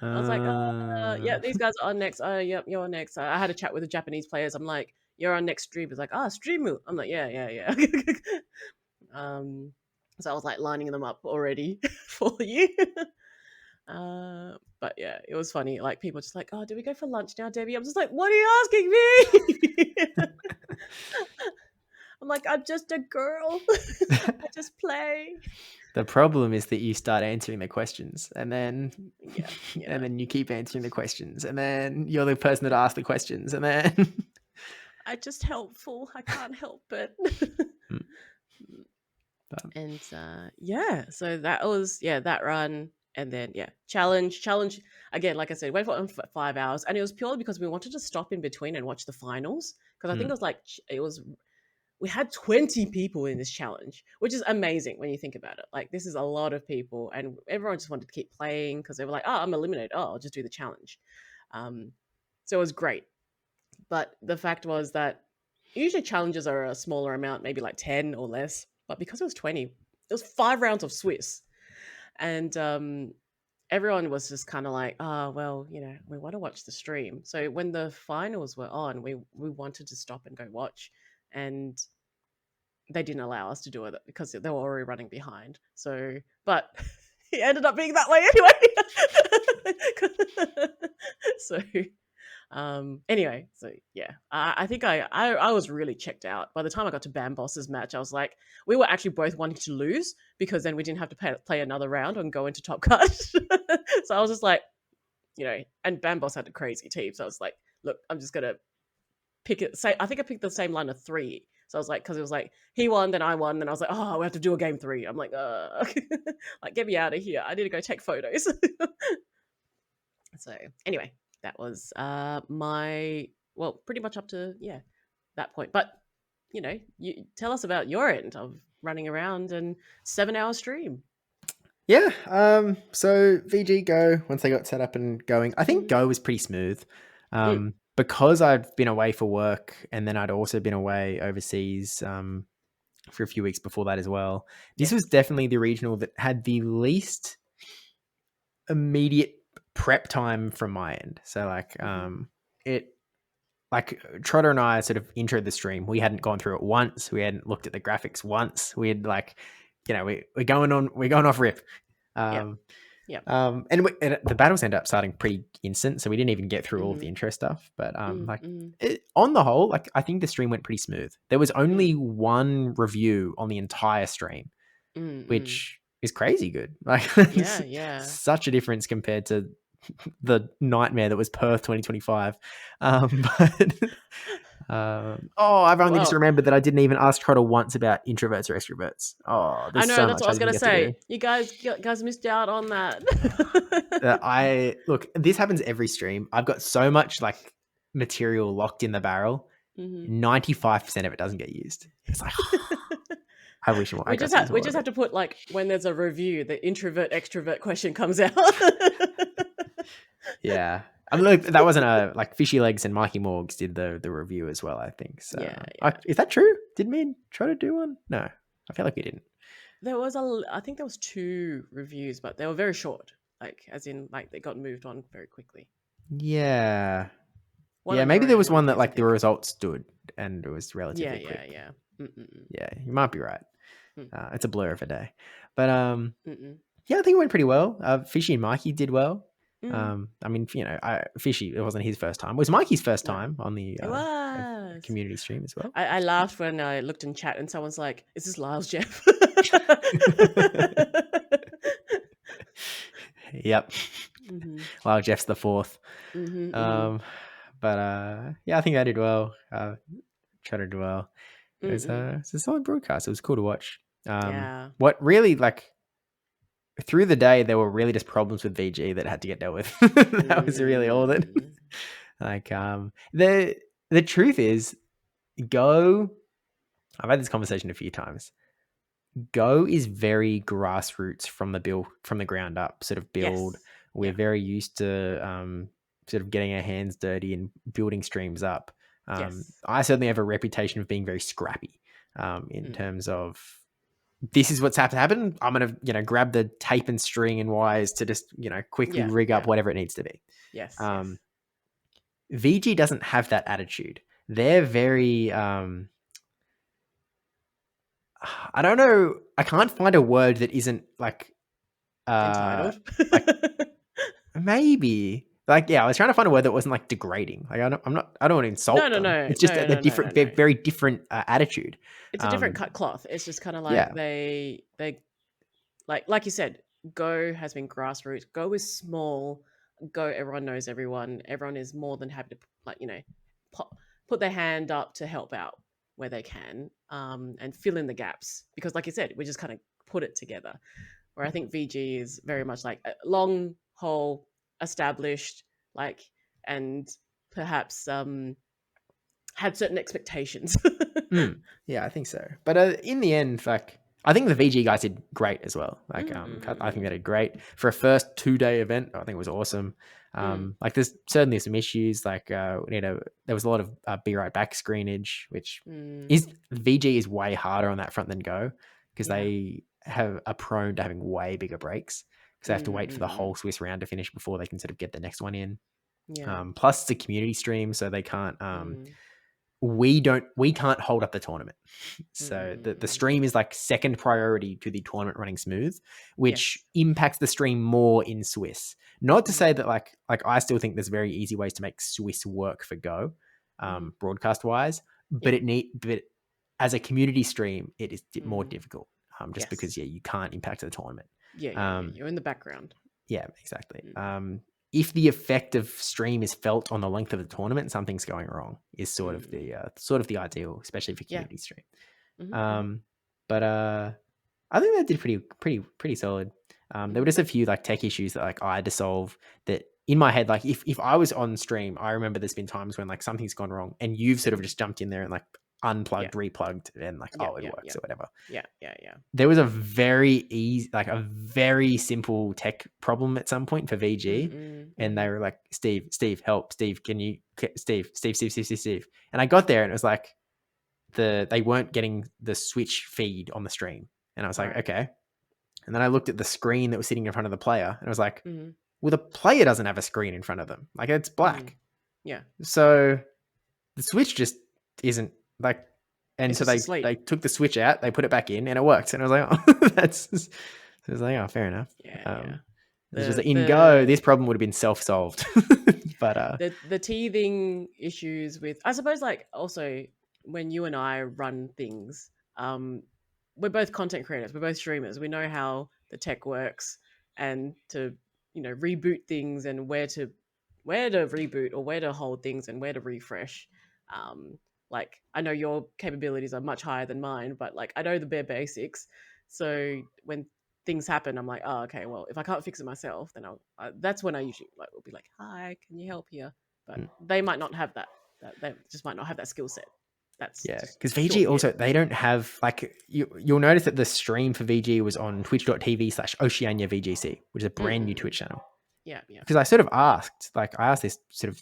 I was like, yeah, these guys are on next. Oh, yep, you're on next. I had a chat with the Japanese players. I'm like, you're on next stream. It's like, streamu. I'm like, yeah. So I was like lining them up already for you. But yeah, it was funny. Like people just like, oh, do we go for lunch now, Debbie? I'm just like, what are you asking me? I'm like, I'm just a girl. I just play. The problem is that you start answering the questions and then and then you keep answering the questions and then you're the person that asked the questions and then I just helpful. I can't help it. And yeah, so that was that run. And then challenge again, like I said, went for 5 hours, and it was purely because we wanted to stop in between and watch the finals because I think we had 20 people in this challenge, which is amazing when you think about it. Like, this is a lot of people, and everyone just wanted to keep playing because they were like, oh, I'm eliminated. Oh, I'll just do the challenge. So it was great. But the fact was that usually challenges are a smaller amount, maybe like 10 or less. But because it was 20, it was 5 rounds of Swiss. And everyone was just kind of like, oh, well, we want to watch the stream. So when the finals were on, we wanted to stop and go watch. And they didn't allow us to do it because they were already running behind. So, but it ended up being that way anyway. So, anyway, so yeah, I think I was really checked out. By the time I got to Bamboss's match, I was like, we were actually both wanting to lose because then we didn't have to play another round and go into Top Cut. So I was just like, and Bamboss had a crazy team. So I was like, look, I'm just going to pick it. I think I picked the same line of 3. So I was like, because it was like, he won, then I won. Then I was like, oh, we have to do a game 3. I'm like, like, get me out of here. I need to go take photos. So anyway, that was pretty much up to that point. But you tell us about your end of running around and 7-hour stream. Yeah. So VG Go, once they got set up and going, I think Go was pretty smooth. Because I'd been away for work and then I'd also been away overseas for a few weeks before that as well. This was definitely the regional that had the least immediate prep time from my end. So Trotter and I sort of introed the stream. We hadn't gone through it once. We hadn't looked at the graphics once. We had we're going off rip. Yep. And the battles end up starting pretty instant, so we didn't even get through all of the intro stuff. But on the whole, like I think the stream went pretty smooth. There was only one review on the entire stream, which is crazy good. Like Yeah. such a difference compared to the nightmare that was Perth 2025. But I've only just remembered that I didn't even ask Trotter once about introverts or extroverts. Oh, there's I know, so that's much what I was didn't gonna get to do. say. You guys missed out on that. Look, this happens every stream. I've got so much like material locked in the barrel. 95% of it doesn't get used. It's like I wish more. We just have to put like when there's a review, the introvert extrovert question comes out. Yeah. I mean, look, that wasn't a like Fishy Legs and Mikey Morgs did the review as well, I think. So yeah. Is that true? Did me try to do one? No, I feel like we didn't. I think there was 2 reviews, but they were very short. Like as in like they got moved on very quickly. Yeah. One Maybe there was one one that his, like the results stood and it was relatively quick. Yeah. Yeah, you might be right. It's a blur of a day. But yeah, I think it went pretty well. Fishy and Mikey did well. I mean, Fishy, it wasn't his first time. It was Mikey's first time on the community stream as well. I laughed when I looked in chat and someone's like, "Is this Lyle's Jeff?" Yep. Lyle Jeff's the 4th. But yeah, I think I did well. Tried to do well. It was a solid broadcast. It was cool to watch. What really like through the day there were really just problems with VG that had to get dealt with. That was really all that. Like the truth is, Go. I've had this conversation a few times. Go is very grassroots from the ground up sort of build. Yes. We're very used to sort of getting our hands dirty and building streams up. I certainly have a reputation of being very scrappy in terms of this is what's have to happen. I'm gonna grab the tape and string and wires to just quickly rig up whatever it needs to be. Yes. VG doesn't have that attitude. They're very I don't know. I can't find a word that isn't like entitled. Like, maybe like I was trying to find a word that wasn't like degrading. Like I don't want to insult them. It's just a different, very different attitude. It's a different cut cloth. It's just kind of like they like you said. Go has been grassroots. Go is small. Go, everyone knows everyone. Everyone is more than happy to put their hand up to help out where they can and fill in the gaps, because like you said, we just kind of put it together, where I think VG is very much like a long haul, established, like, and perhaps had certain expectations. Yeah, I think so. But in the end, like, I think the VG guys did great as well. Like, I think they did great for a first 2-day event. I think it was awesome. Like, there's certainly some issues. Like, there was a lot of Be Right Back screenage, which VG is way harder on that front than Go, because they are prone to having way bigger breaks, because they have to wait for the whole Swiss round to finish before they can sort of get the next one in. Plus, it's a community stream, so they can't. We can't hold up the tournament. So the stream is like second priority to the tournament running smooth, which impacts the stream more in Swiss. Not to say that like I still think there's very easy ways to make Swiss work for Go, broadcast wise, but but as a community stream, it is more difficult, because you can't impact the tournament. You're in the background. Yeah, exactly. If the effect of stream is felt on the length of the tournament, something's going wrong. Is sort of the ideal, especially for community stream. But I think they did pretty solid. There were just a few like tech issues that like I had to solve. That in my head, like if I was on stream, I remember there's been times when like something's gone wrong, and you've sort of just jumped in there and like unplugged, replugged, and like it works or whatever. There was a very simple tech problem at some point for VG, and they were like, Steve, help, Steve, can you, Steve, and I got there and it was like they weren't getting the Switch feed on the stream, and I was like, okay, and then I looked at the screen that was sitting in front of the player, and I was like, well, the player doesn't have a screen in front of them, like it's black, so the Switch just isn't like, and so they took the Switch out, they put it back in, and it worked. And I was like, oh, I was like, oh, fair enough. It's just in Go, this problem would have been self-solved. But the teething issues with, I suppose, like also when you and I run things, we're both content creators, we're both streamers, we know how the tech works, and to reboot things, and where to reboot, or where to hold things, and where to refresh. Like, I know your capabilities are much higher than mine, but like I know the bare basics. So when things happen, I'm like, oh, okay, well, if I can't fix it myself, then that's when I usually will be like, hi, can you help here? But they might not have that. They just might not have that skill set. That's because VG also, they don't have, like, you'll notice that the stream for VG was on twitch.tv/Oceania VGC, which is a brand new Twitch channel. Yeah. Because I sort of asked, I asked this sort of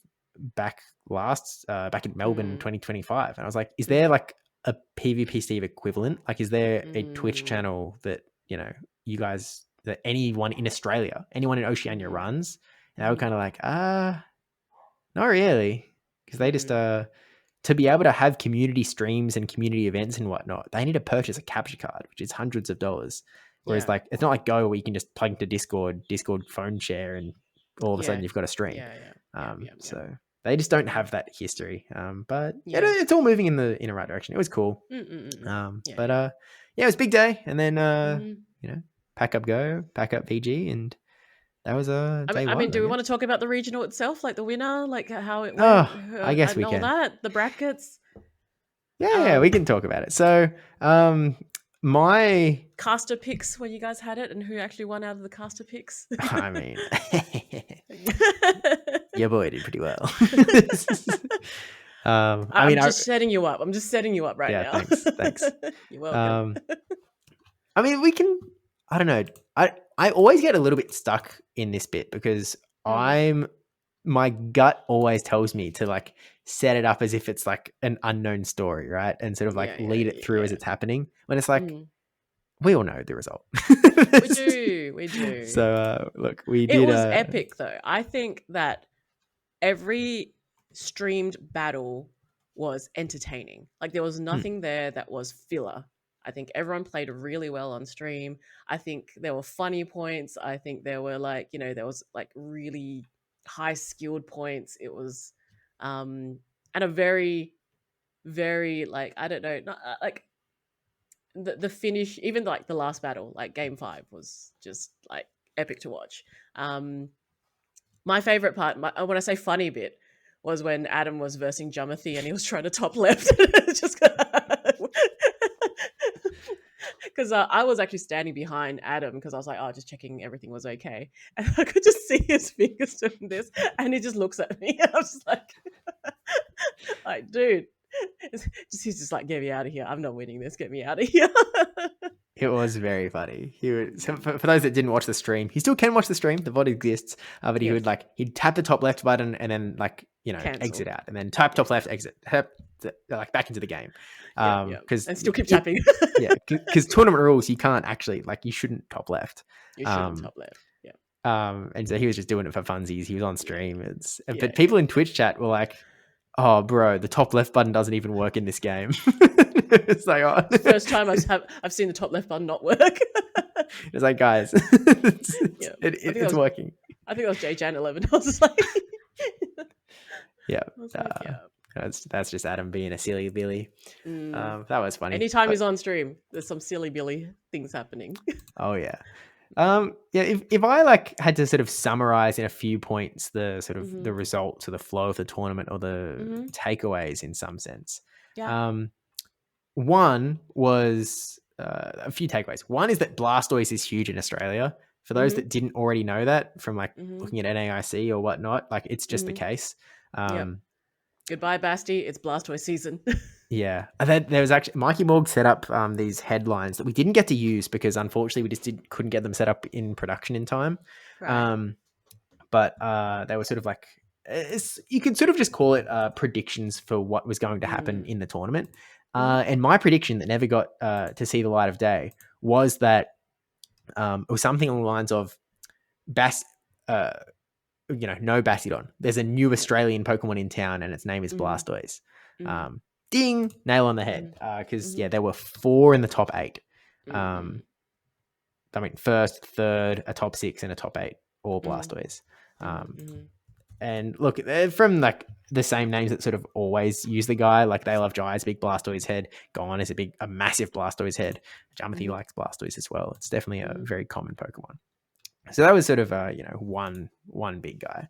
back in Melbourne 2025, and I was like, is there like a PvPSteve equivalent? Like, is there a Twitch channel that, you guys, that anyone in Australia, anyone in Oceania runs? And they were kind of like, not really. Because they just, to be able to have community streams and community events and whatnot, they need to purchase a capture card, which is hundreds of dollars. Whereas like, it's not like Go, where you can just plug into Discord phone share, and all of a sudden you've got a stream. So they just don't have that history. But it's all moving in the right direction. It was cool. But it was a big day. And then, pack up Go, pack up VG, and that was day one. I mean, do we want to talk about the regional itself, like the winner, like how it went? I guess we can. The brackets. Yeah, we can talk about it. So, my caster picks, when you guys had it, and who actually won out of the caster picks. I mean, your boy did pretty well. I'm just setting you up. I'm just setting you up right now. Thanks. You're welcome. I mean, we can. I don't know. I always get a little bit stuck in this bit because my gut always tells me to like set it up as if it's like an unknown story, right? And sort of like lead it through as it's happening. When it's like, we all know the result. We do. So look, we did. It was epic though. I think that every streamed battle was entertaining. Like, there was nothing there that was filler. I think everyone played really well on stream. I think there were funny points. I think there were there was like really high skilled points. It was and a very, very, like, I don't know, not, like the finish, even like the last battle, like game 5, was just like epic to watch. My favorite part, when I say funny bit, was when Adam was versing Jumothy and he was trying to top left. Just because I was actually standing behind Adam, because I was like, just checking everything was okay. And I could just see his fingers doing this, and he just looks at me. And I was just like, dude, he's just like, get me out of here. I'm not winning this. Get me out of here. It was very funny. For those that didn't watch the stream, he still can watch the stream. The VOD exists, but he'd tap the top left button and then cancel. Exit out, and then type top left, exit, like back into the game. And still keep tapping. Because tournament rules, you can't actually, you shouldn't top left. You shouldn't top left. Yeah. And so he was just doing it for funsies. He was on stream. But people in Twitch chat were like, "Oh, bro, the top left button doesn't even work in this game." It's like, the first time I've seen the top left button not work. It's like, guys, it's working. I think that was JJan11. I was just like, that's just Adam being a silly Billy. That was funny. Anytime he's on stream, there's some silly Billy things happening. Oh yeah. If I had to sort of summarize in a few points the sort of the results or the flow of the tournament or the takeaways in some sense. One was a few takeaways. One is that Blastoise is huge in Australia. For those that didn't already know that from looking at NAIC or whatnot, it's just the case. Goodbye, Basti. It's Blastoise season. Yeah. And then there was actually, Mikey Morg set up these headlines that we didn't get to use because unfortunately we just couldn't get them set up in production in time. Right. But they were sort of you could sort of just call it predictions for what was going to happen in the tournament. And my prediction that never got to see the light of day was that it was something along the lines of no Bastiodon. There's a new Australian Pokemon in town and its name is Blastoise. Ding, nail on the head. Because there were 4 in the top 8. I mean, first, third, a top 6, and a top 8 or Blastoise. Mm-hmm. And look, they're from like the same names that sort of always use the guy. Like they love Jai's big Blastoise head. Gon is a massive Blastoise head. Jarmathy likes Blastoise as well. It's definitely a very common Pokemon. So that was sort of one big guy.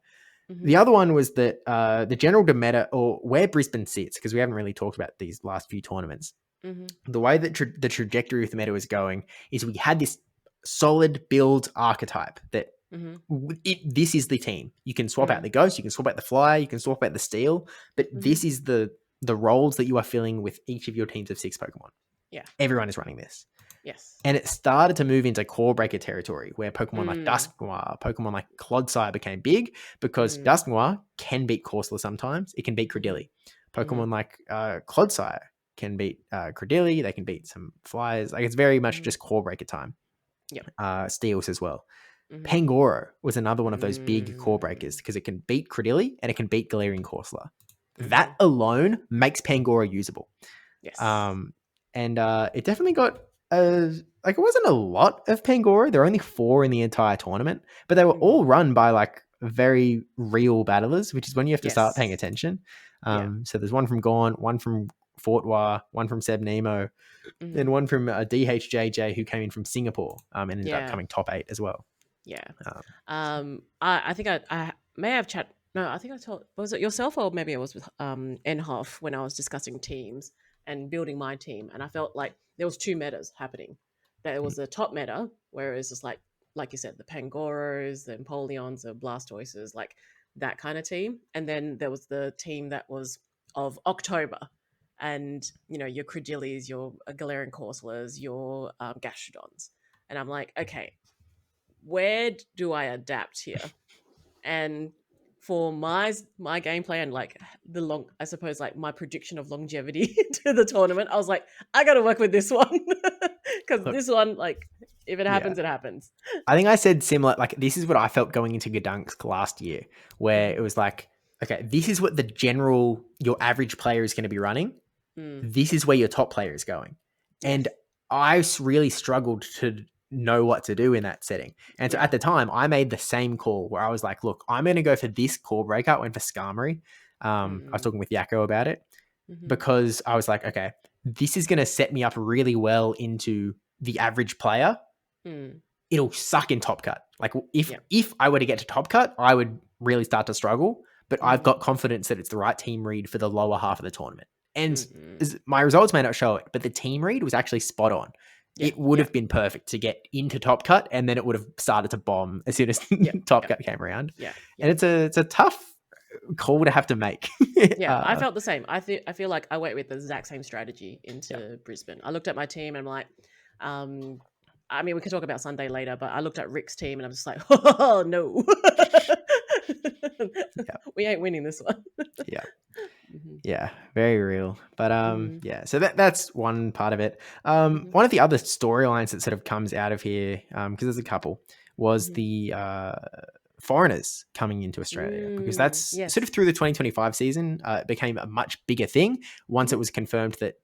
The other one was that the general meta, or where Brisbane sits, because we haven't really talked about these last few tournaments. The way that the trajectory of the meta was going is we had this solid build archetype that this is the team. You can swap out the Ghost, you can swap out the Fly, you can swap out the Steel, but this is the roles that you are filling with each of your teams of 6 Pokemon. Yeah. Everyone is running this. Yes. And it started to move into core breaker territory where Pokemon like Dusknoir, Pokemon like Clodsire became big because Dusknoir can beat Corsola sometimes. It can beat Credilli. Pokemon like Clodsire can beat Credilli. They can beat some Flyers. Like it's very much just core breaker time. Yeah. Steels as well. Pangoro was another one of those big core breakers because it can beat Credilli and it can beat Galarian Corsola. That alone makes Pangoro usable. Yes. And it definitely got like it wasn't a lot of Pangoro. There were only 4 in the entire tournament, but they were all run by like very real battlers, which is when you have to start paying attention. So there's one from Gaunt, one from Fortois, one from Seb Nemo, and one from DHJJ who came in from Singapore and ended up coming top 8 as well. Yeah. I think I may have chat. No, I think I told, was it yourself or maybe it was with Enhoff when I was discussing teams and building my team, and I felt like there was 2 metas happening. There was the top meta, where it's just like you said, the Pangoros, the Empoleons, the Blastoises, like that kind of team. And then there was the team that was of October, and your Credillis, your Galarian Corsolas, your Gastrodons. And I'm like, okay, where do I adapt here? And for my gameplay and like I suppose like my prediction of longevity to the tournament, I was like, I got to work with this one because this one, like, if it happens, it happens. I think I said similar. Like this is what I felt going into Gdansk last year, where it was like, okay, this is what your average player is going to be running. This is where your top player is going, and I really struggled to know what to do in that setting. And so at the time I made the same call where I was like, look, I'm going to go for this core breaker. I went for Skarmory. I was talking with Yakko about it because I was like, okay, this is going to set me up really well into the average player. It'll suck in Top Cut. Like if I were to get to Top Cut, I would really start to struggle, but I've got confidence that it's the right team read for the lower half of the tournament. And my results may not show it, but the team read was actually spot on. It would have been perfect to get into Top Cut, and then it would have started to bomb as soon as Top Cut came around. And it's a tough call to have to make. I felt the same. I feel like I went with the exact same strategy into Brisbane. I looked at my team and I'm like, I mean, we can talk about Sunday later, but I looked at Rick's team and I'm just like, oh no, we ain't winning this one. Yeah, very real. But so that's one part of it. One of the other storylines that sort of comes out of here, because there's a couple, was the foreigners coming into Australia, because that's sort of through the 2025 season became a much bigger thing once it was confirmed that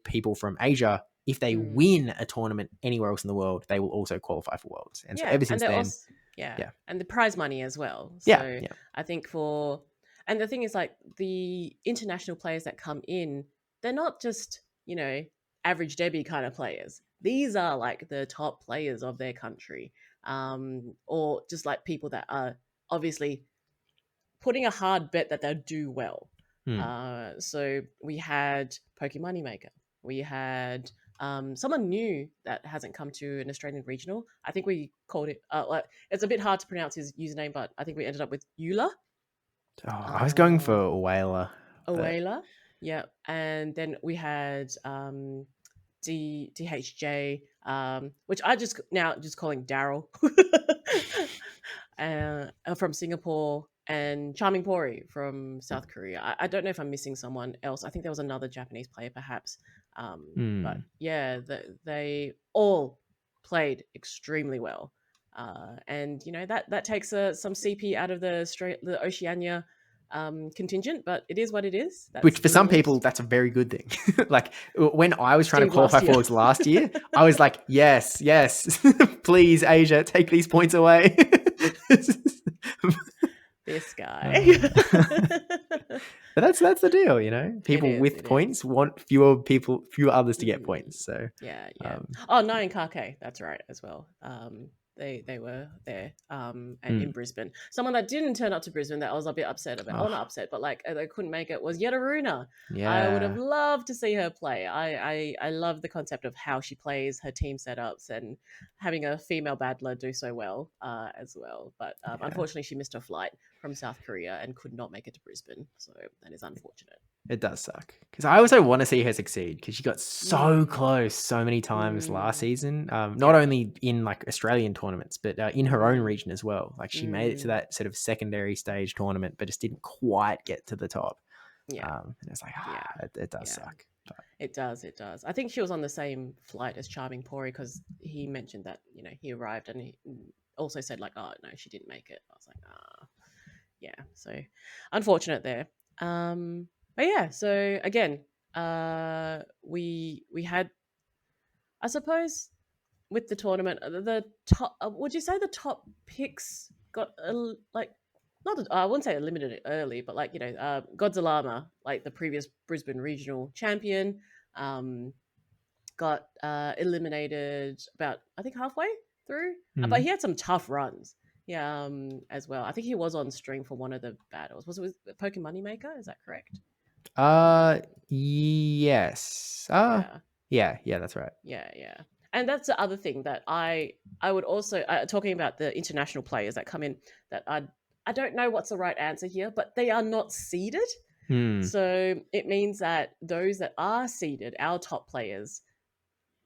people from Asia, if they win a tournament anywhere else in the world, they will also qualify for Worlds. And so ever since then, and the prize money as well. So I think and the thing is, like, the international players that come in, they're not just, average Debbie kind of players. These are like the top players of their country, or just like people that are obviously putting a hard bet that they'll do well. So we had Poke Moneymaker. We had someone new that hasn't come to an Australian regional. I think we called it, it's a bit hard to pronounce his username, but I think we ended up with Eula. I was going for a whaler. Yeah. And then we had DHJ, which I just calling Daryl from Singapore, and Charming Pori from South Korea. I don't know if I'm missing someone else. I think there was another Japanese player perhaps. But yeah, they all played extremely well. And that takes some CP out of the Oceania contingent, but it is what it is. Which for some people, that's a very good thing. Like when I was trying to qualify for Worlds last year, I was like, yes, please, Asia, take these points away. This guy. But that's the deal, you know. People with It points is. want fewer others to get points. So Yeah, yeah. um, Oh, Nine Kake, that's right as well. They were there in Brisbane. Someone that didn't turn up to Brisbane that I was a bit upset about. Oh, not upset, but like they couldn't make it was Yetaruna. I would have yeah, loved to see her play. I love the concept of how she plays, her team setups, and having a female battler do so well as well. But yeah. unfortunately, she missed her flight from South Korea and could not make it to Brisbane. So that is unfortunate. It does suck because I also want to see her succeed because she got so Mm, close so many times last mm, season. Not yeah. only in like Australian tournaments, but in her own Mm, region as well. Like she made it to mm, that sort of secondary stage tournament, but just didn't quite get to the top. yeah. And it's like, Yeah. it does Yeah. suck. But It does. It does. I think she was on the same flight as Charming Pori because he mentioned that, he arrived and he also said, like, oh, no, she didn't make it. I was like, yeah. So unfortunate there. But yeah, so again, we had, I suppose, with the tournament, the top, would you say the top picks got like, not, I wouldn't say eliminated early, but like, Godzilla, like the previous Brisbane regional champion, um, got eliminated about, I think, halfway through. But he had some tough runs, yeah, as well. I think he was on string for one of the battles. Was it with Pokemon Moneymaker? Is that correct? yes. Yeah. Yeah, that's right. Yeah, yeah. And that's the other thing that I would also, talking about the international players that come in, that I don't know what's the right answer here, but they are not seeded. Hmm. So it means that those that are seeded, our top players,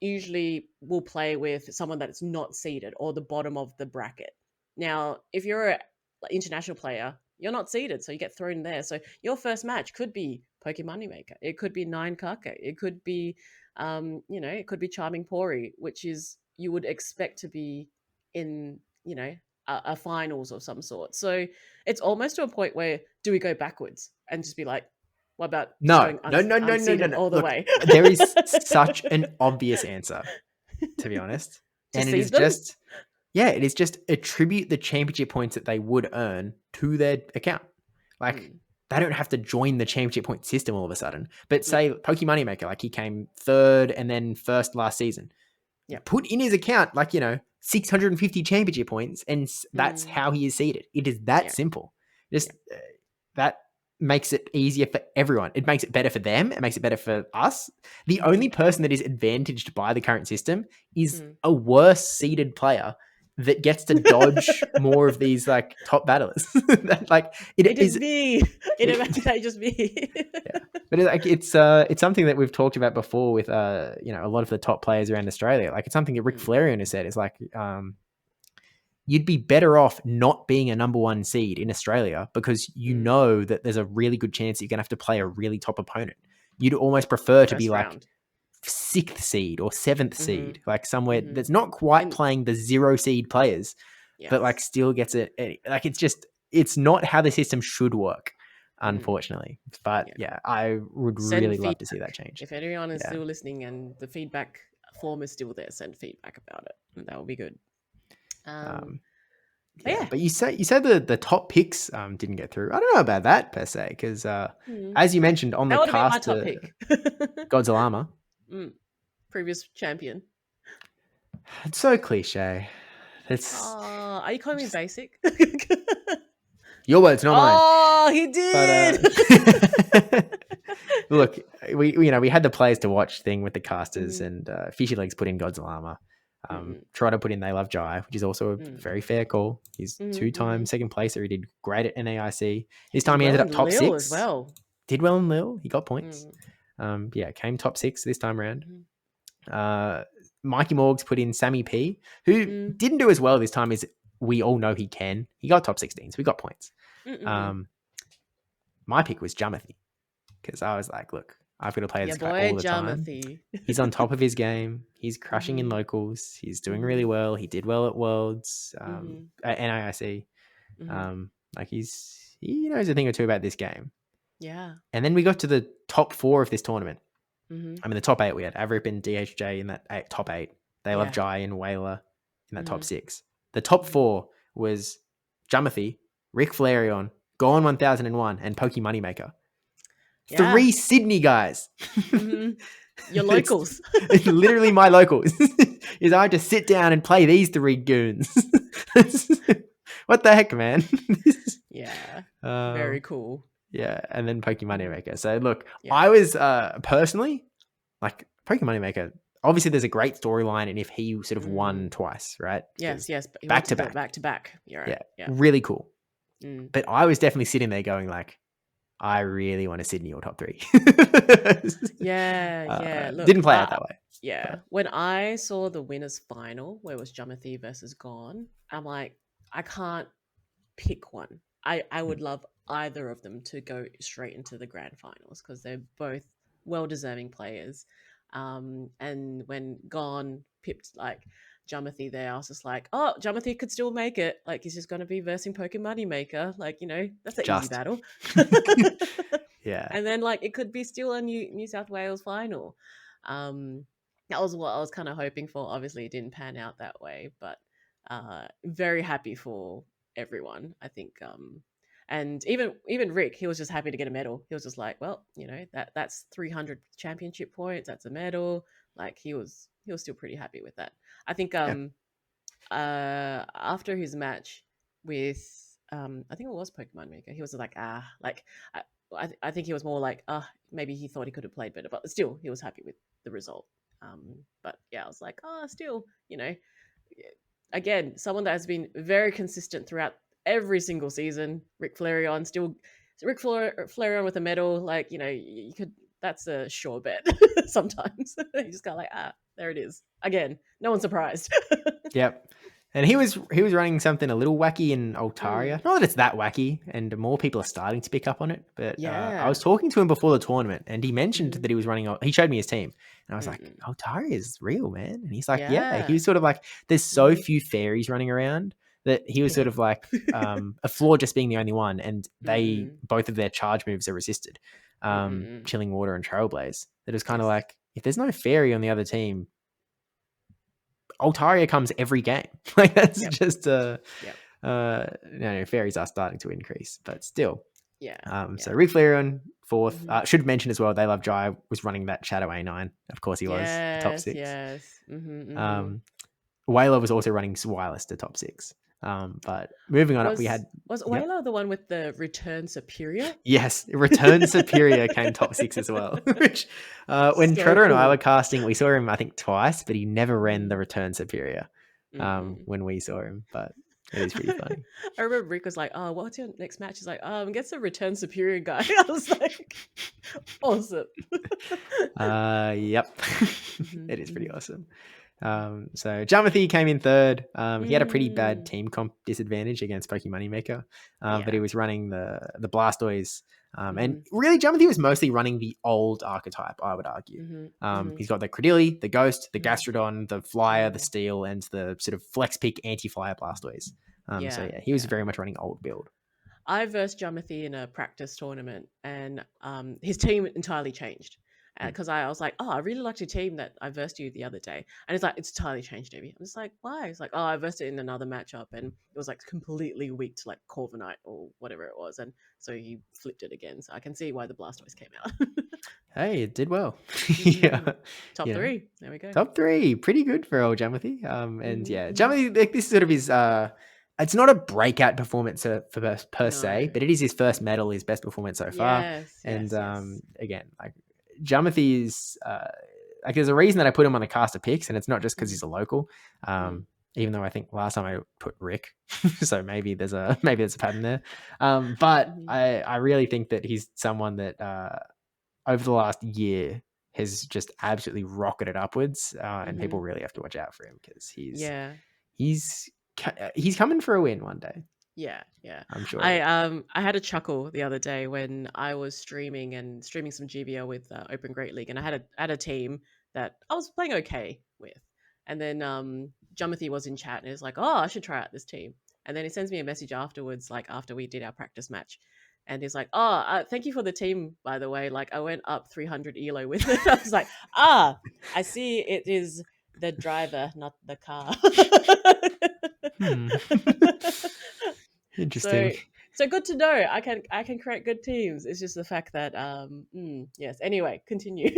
usually will play with someone that's not seeded or the bottom of the bracket. Now, if you're an international player, you're not seeded, so you get thrown there. So your first match could be Pokemon Moneymaker. It could be Nine Kake. It could be, it could be Charming Pori, which is you would expect to be in, a finals of some sort. So it's almost to a point where do we go backwards and just be like, what about just No, going no, no, no, no, no, unseeded no. all the Look, way? there is such an obvious answer, to be honest. To And it is seed them? just, yeah, it is just attribute the championship points that they would earn to their account. Like, Mm. they don't have to join the championship point system all of a sudden. But Yeah. say Pokemon Moneymaker, like he came third and then first last season. Yeah. Put in his account, 650 championship points, and that's Mm. how he is seeded. It is that Yeah. simple. Yeah. Just that makes it easier for everyone. It makes it better for them. It makes it better for us. The only Mm. person that is advantaged by the current system is Mm. a worse seeded player that gets to dodge more of these top battlers. It It is is. me. It It, is just me. yeah, but it's something that we've talked about before with a lot of the top players around Australia. Like, it's something that Rick Mm. Flarion has said is like, you'd be better off not being a number one seed in Australia because you Mm. know that there's a really good chance that you're going to have to play a really top opponent. You'd almost prefer to be First like round. sixth seed or seventh Mm-hmm. seed, like somewhere Mm-hmm. that's not quite And playing the zero seed players, but like yes. still gets it. Like, it's not how the system should work, Mm. unfortunately. But Yeah. yeah, I would Send really love to see feedback. that change. If anyone is Yeah. still listening and the feedback form is still there, send feedback about it. That would be good. Um, But yeah, yeah. but you said the top picks didn't get through. I don't know about that per se because Mm. as you mentioned on the That would have been my cast, top pick. Godzilla, Mm. Previous champion. it's so cliche. It's Are you calling me just basic? your words, not mine. Oh, he But did. look, we had the players to watch thing with the casters, Mhm. and Fishy Legs put in Godzilla. Mm, Try to put in They Love Jai, which is also a mm, very fair call. He's mhm, two-time mhm. second placer. He did great at NAIC. He This did time he well ended in up top Lille as six. well. Did well in Lille. He got points. Mm, Yeah, came top six this time around. mhm, Mikey Morgs put in Sammy P, who mm, didn't do as well this time as we all know he can. He got top 16, so we got points. mhm. My pick was Jamathy because I was like, look, I've got to play Your this guy boy all the time. Jamathy. He's on top of his game. He's crushing in Mhm, locals. He's doing really mhm, well. He did well at Worlds, mhm, at NIIC. mhm. Like, he knows a thing or two about this game. Yeah. And then we got to the top four of this tournament. Mhm. I mean, the top eight we had Avrip and DHJ in that top eight. They Love Yeah. Jai and Whaler in that top Mhm, six. The top mhm. four was Jumothy, Rick Flareon, Gone 1001, and Pokey Moneymaker. Yeah. 3 Sydney guys. Your locals. It's literally my locals. Is I had to sit down and play these 3 goons. What the heck, man? Yeah. Very cool. Yeah, and then Pokey Moneymaker. So look, Yeah. I was personally like Pokey Moneymaker. Obviously, there's a great storyline, and if he sort of won twice, right? Yes, but he back wanted to do it back to back. You're right. Yeah. Really cool. But I was definitely sitting there going like, I really want a Sydney or top 3. Yeah. Look, didn't play out that way. Yeah. But when I saw the winners final, where it was Jumothy versus Gone, I'm like, I can't pick one. I would love either of them to go straight into the grand finals because they're both well-deserving players. And when Gone pipped like Jumothy there, I was just like, oh, Jumothy could still make it. Like he's just going to be versing Pokemon Moneymaker. Like, that's an easy battle. Yeah. And then like it could be still a New South Wales final. That was what I was kind of hoping for. Obviously, it didn't pan out that way, but very happy for everyone. I think, and even Rick, he was just happy to get a medal. He was just like, well, that's 300 championship points. That's a medal. Like he was still pretty happy with that. I think after his match with I think it was Pokemon Maker, he was like I think he was more like maybe he thought he could have played better, but still he was happy with the result. But yeah, I was like, still, again, someone that has been very consistent throughout every single season. Rick Flareon with a medal, like you could. That's a sure bet. Sometimes you just go like, there it is again. No one's surprised. Yep. And he was running something a little wacky in Altaria. Not that it's that wacky, and more people are starting to pick up on it. But I was talking to him before the tournament, and he mentioned that he was running. He showed me his team, and I was like, Altaria is real, man. And he's like, yeah. He was sort of like, there's so few fairies running around that he was sort of like a floor just being the only one, and they both of their charge moves are resisted. Chilling Water and Trailblaze. That is kind of like, if there's no fairy on the other team, Altaria comes every game. Like that's just fairies are starting to increase, but still. So Rick Flareon fourth. Should mention as well, They Love Jai was running that Shadow A9. Of course he was top 6. Yes. Whaler was also running Wireless to top 6. But moving on, was Whaler the one with the Return Superior? Yes, Return Superior came top 6 as well. Which when Treader and I were casting, we saw him I think twice, but he never ran the Return Superior when we saw him. But it is pretty funny. I remember Rick was like, "Oh, what's your next match?" He's like, "Gets a Return Superior guy." I was like, "Awesome." Yep, it is pretty awesome. So Jumothy came in third. He had a pretty bad team comp disadvantage against Pokey Moneymaker, but he was running the Blastoise. And really Jumothy was mostly running the old archetype, I would argue. He's got the Credilli, the Ghost, the Gastrodon, the Flyer, the Steel, and the sort of flex pick anti-flyer Blastoise. He was very much running old build. I versed Jumothy in a practice tournament, and his team entirely changed. Because I was like, I really liked your team that I versed you the other day. And it's like, it's entirely changed, Debbie. I'm just like, why? It's like, I versed it in another matchup, and it was like completely weak to like Corviknight or whatever it was. And so he flipped it again. So I can see why the Blastoise came out. Hey, it did well. Top 3. There we go. Top 3. Pretty good for old Jumothy. Jumothy, like, this sort of is... it's not a breakout performance per se, but it is his first medal, his best performance so far. Again, like... Jumothy is like there's a reason that I put him on the caster picks, and it's not just because he's a local. Even though I think last time I put Rick, so maybe there's a pattern there. But I really think that he's someone that over the last year has just absolutely rocketed upwards, and people really have to watch out for him because he's coming for a win one day. Yeah. I'm sure. I had a chuckle the other day when I was streaming some GBL with Open Great League, and I had a team that I was playing okay with, and then Jumothy was in chat and he was like, I should try out this team, and then he sends me a message afterwards, like after we did our practice match, and he's like, thank you for the team, by the way, like I went up 300 elo with it. I was like, I see it is the driver, not the car. Interesting. So so good to know. I can create good teams. It's just the fact that yes. Anyway, continue.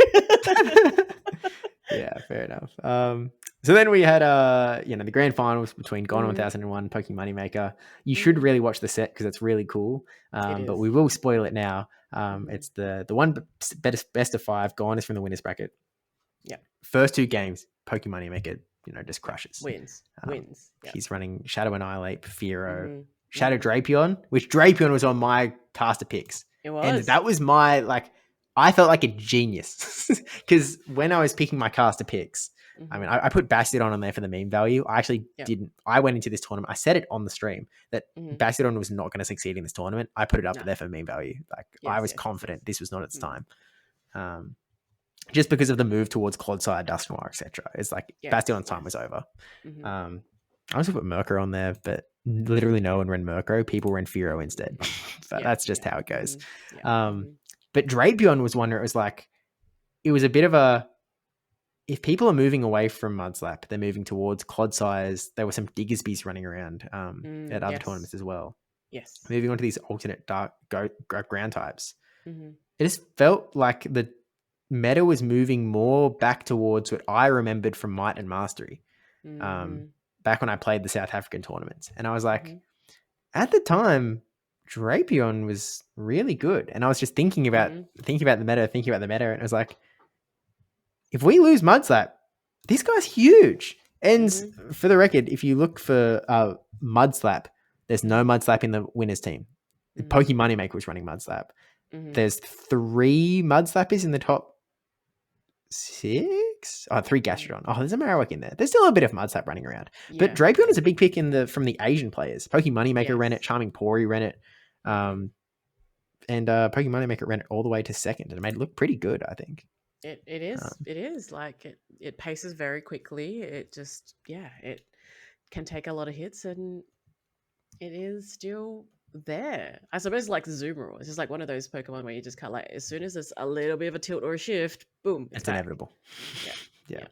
Yeah, fair enough. So then we had the grand finals between Gone 1001 and Pokemon Moneymaker. You should really watch the set because it's really cool. It But is. we will spoil it now. Mhm. It's the one best of five. Gone is from the winners bracket. Yeah. First two games, Pokemon Moneymaker, just Yeah. crushes. Wins. Um, Wins. Yeah. he's running Shadow Annihilate, Fearow, Mhm. Shadow Mhm. Drapion, which Drapion was on my caster picks. It And was. that was I felt like a genius because when I was picking my caster picks, I mean, Mhm. I put Bastiodon on there for the meme value. I actually Yeah. didn't. I went into this tournament. I said it on the stream that Mhm. Bastiodon was not going to succeed in this tournament. I put it up No. there for meme value. Like I Yes. was Yes. Yes. Yes. confident this was not its Mm. time. Just because of the move towards Clodsire, Dusknoir, etc. It's like Yes. Bastion's time was Yes. over. Mhm. I also put Murkrow on there, but literally no one ran Murkrow. People ran Fearow instead. But Yeah. that's just Yeah. how it goes. Mhm. Yeah. Um, Mhm. but Drapion was one where it was like, it was a bit of a, if people are moving away from Mudslap, they're moving towards Clodsires. There were some Diggersbys running around at other Yes. tournaments as well. Yes. Moving on to these alternate dark ground types. Mhm. It just felt like the meta was moving more back towards what I remembered from Might and Mastery Mhm. back when I played the South African tournaments. And I was like, Mhm. at the time, Drapion was really good. And I was just thinking about Mhm. the meta, and it was like, if we lose Mudslap, this guy's huge. And Mhm. for the record, if you look for Mudslap, there's no Mhm. Mudslap in the winners team. Mhm. Pokey Moneymaker was running Mudslap. Mhm. There's 3 Mudslappers in the top 6. Oh, 3 Mhm. Gastrodon. Oh, there's a Marowak in there. There's still a bit of Mudslap running around. But Yeah. Drapion Yeah. is a big pick from the Asian players. Pokey Moneymaker ran it. Yes. Charming Pori ran it. Mhm. And Pokey Moneymaker ran it all the way to second. And it made it look pretty good, I think. It is. Um, It is like it paces very quickly. It just it can take a lot of hits and it is still there. I suppose like Zoomerall. It's just like one of those Pokemon where you just can't like as soon as there's a little bit of a tilt or a shift, boom, it's it's back. inevitable. Yeah. Yeah. Yeah.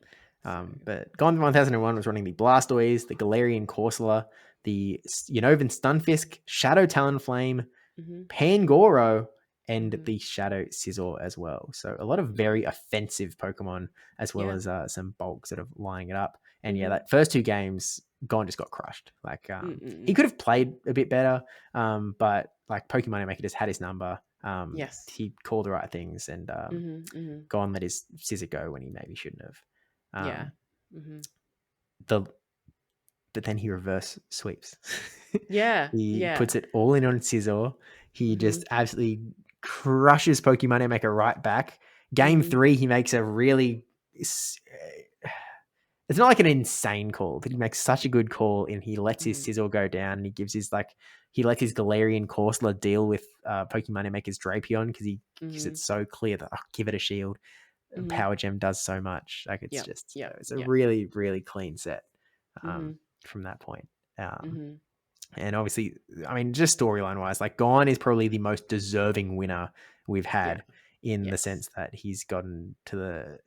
So But Gone 1001 was running the Blastoise, the Galarian Corsola, the Unova Stunfisk, Shadow Talonflame, mhm. Pangoro, and Mhm. the Shadow Scizor as well. So a lot of very offensive Pokemon, as well Yeah. as some bulk sort of lining it up. And yeah, Mhm. that first 2 games, Gon just got crushed. Like he Mm-mm-mm. could have played a bit better, but like Pokemon Maker just had his number. Yes. He called the right things, and Mhm. Mhm. Gon let his scissor go when he maybe shouldn't have. Yeah. Um, Mhm. the but then he reverse sweeps. Yeah. He Yeah. puts it all in on Scizor. He just Mhm. absolutely crushes Pokemon Maker right back. Game Mhm. 3, he makes a really. It's not like an insane call, but he makes such a good call, and he lets his Mhm. Scizor go down, and he lets his Galarian Corsola deal with Pokemon Maker's Drapion because he gives it Mhm. so clear that give it a shield. Mhm. Power Gem does so much. Like it's Yep. just Yep. it's a Yep. really really clean set Mhm. from that point. Um, Mhm. and obviously, I mean, just storyline wise, like Gone is probably the most deserving winner we've Yeah. had in the Yes. sense that he's gotten to the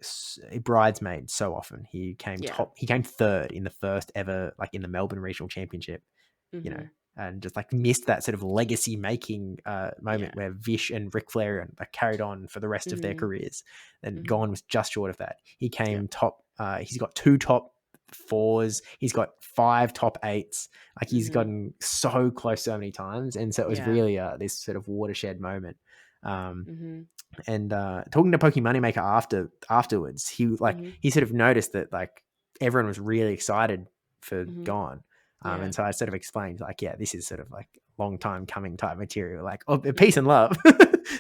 bridesmaid so often. He came Yeah. top. He came third in the first ever, like in the Melbourne Regional Championship. You know, Mhm. and just like missed that sort of legacy making moment Yeah. where Vish and Ric Flair and carried on for the rest of their Mhm. careers. And Mhm. Gone was just short of that. He Yep. came top. He's got 2 top 4s. He's got 5 top 8s. Like he's Mhm. gotten so close so many times, and so it was Yeah. really this sort of watershed moment. Um, Mhm. and talking to Pokemon Moneymaker afterwards, Mhm. he sort of noticed that like everyone was really excited for Mhm. Gone. Yeah. And so I sort of explained like, yeah, this is sort of like long time coming type material, like peace Mhm. and love.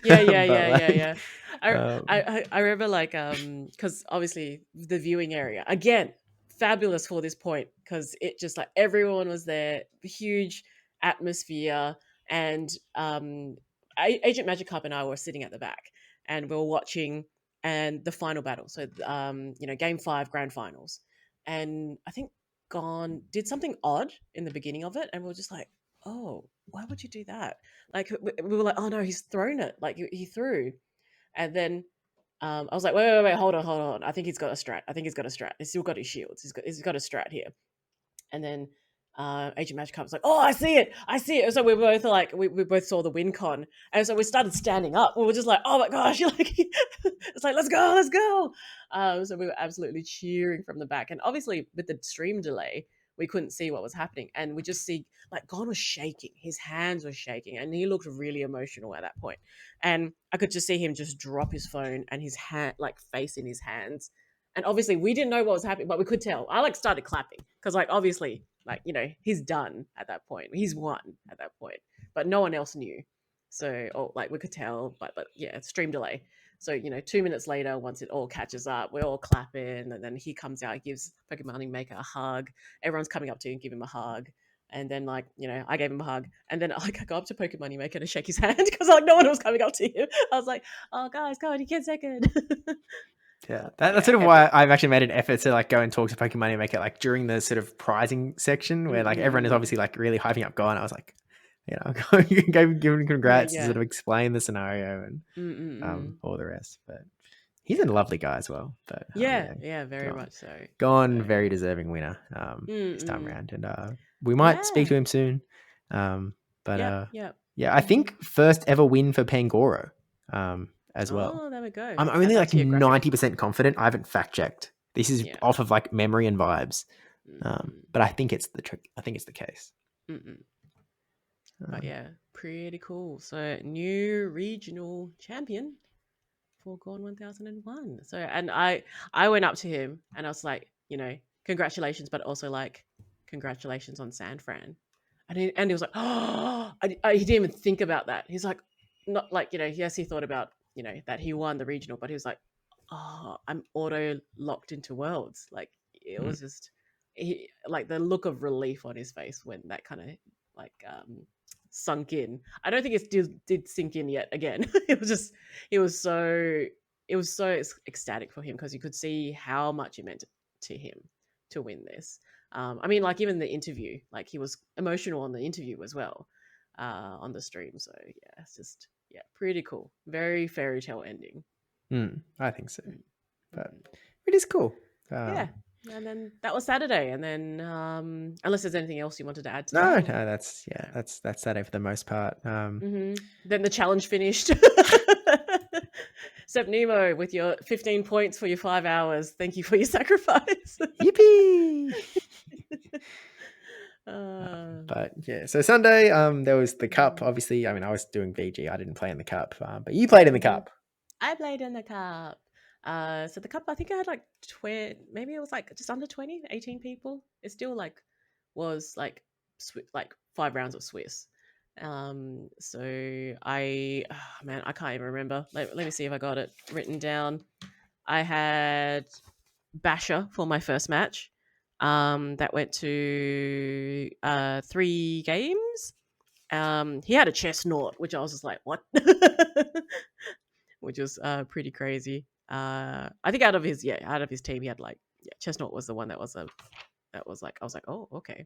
Yeah, yeah, But yeah, yeah, like, yeah. I remember like because obviously the viewing area again fabulous for this point because it just like everyone was there, huge atmosphere, and Agent Magikarp and I were sitting at the back and we were watching and the final battle. So game 5 grand finals, and I think Gone did something odd in the beginning of it, and we were just like, oh, why would you do that? Like we were like, oh no, he's thrown it. Like he threw, and then I was like, wait, hold on, hold on. I think he's got a strat. I think he's got a strat. He's still got his shields. He's got a strat here. And then Asian Magic Cup was like, oh, I see it. So we both like, we both saw the win con. And so we started standing up. We were just like, oh my gosh, like, it's like, let's go, let's go. So we were absolutely cheering from the back. And obviously with the stream delay, we couldn't see what was happening. And we just see like Gon was shaking. His hands were shaking and he looked really emotional at that point. And I could just see him just drop his phone and his hand, like face in his hands. And obviously we didn't know what was happening, but we could tell. I like started clapping because like obviously like, he's done at that point. He's won at that point, but no one else knew. So, or like we could tell, but yeah, stream delay. So, 2 minutes later, once it all catches up, we're all clapping, and then he comes out, gives Pokemon Maker a hug. Everyone's coming up to him, give him a hug. And then, like, I gave him a hug. And then, like, I go up to Pokemon Maker to shake his hand because, like, no one was coming up to him. I was like, oh, guys, come on, you get second. Yeah, that's sort of why I've actually made an effort to like go and talk to Pokemon and make it like during the sort of prizing section where like everyone is obviously like really hyping up Gon. I was like, give him congrats to sort of explain the scenario and all the rest. But he's a lovely guy as well. But very much so. Gon, very deserving winner this time around, and we might speak to him soon. I think first ever win for Pangoro. As well. Oh, there we go. I'm only like 90% confident. I haven't fact checked. This is off of like memory and vibes. But I think it's the trick. I think it's the case. But yeah, pretty cool. So new regional champion for Gone 1001. So, and I went up to him and I was like, congratulations, but also like congratulations on San Fran. And he was like, oh, he didn't even think about that. He's like, not like, yes, he thought about, that he won the regional, but he was like, oh, I'm auto locked into Worlds. Like it was just, like the look of relief on his face when that kind of like sunk in. I don't think it did sink in yet again. It was so ecstatic for him because you could see how much it meant to him to win this. I mean, like even the interview, like he was emotional on the interview as well, on the stream. So yeah, it's just pretty cool. Very fairy tale ending. I think so, but it is cool. And then that was Saturday, and then unless there's anything else you wanted to add to that? No, that's Saturday for the most part. Then the challenge finished. Sep Nemo with your 15 points for your 5 hours. Thank you for your sacrifice. Yippee! But yeah, so Sunday, there was the cup. Obviously, I mean, I was doing VG. I didn't play in the cup, but you played in the cup. I played in the cup. So the cup, I think I had like maybe it was like just under 20, 18 people. It still like was like 5 rounds of Swiss. So I can't even remember. Let me see if I got it written down. I had Basher for my first match. That went to 3 games. He had a Chestnut, which I was just like, what? Which was pretty crazy. I think out of his team, he had like Chestnut was the one that was like I was like, oh, okay.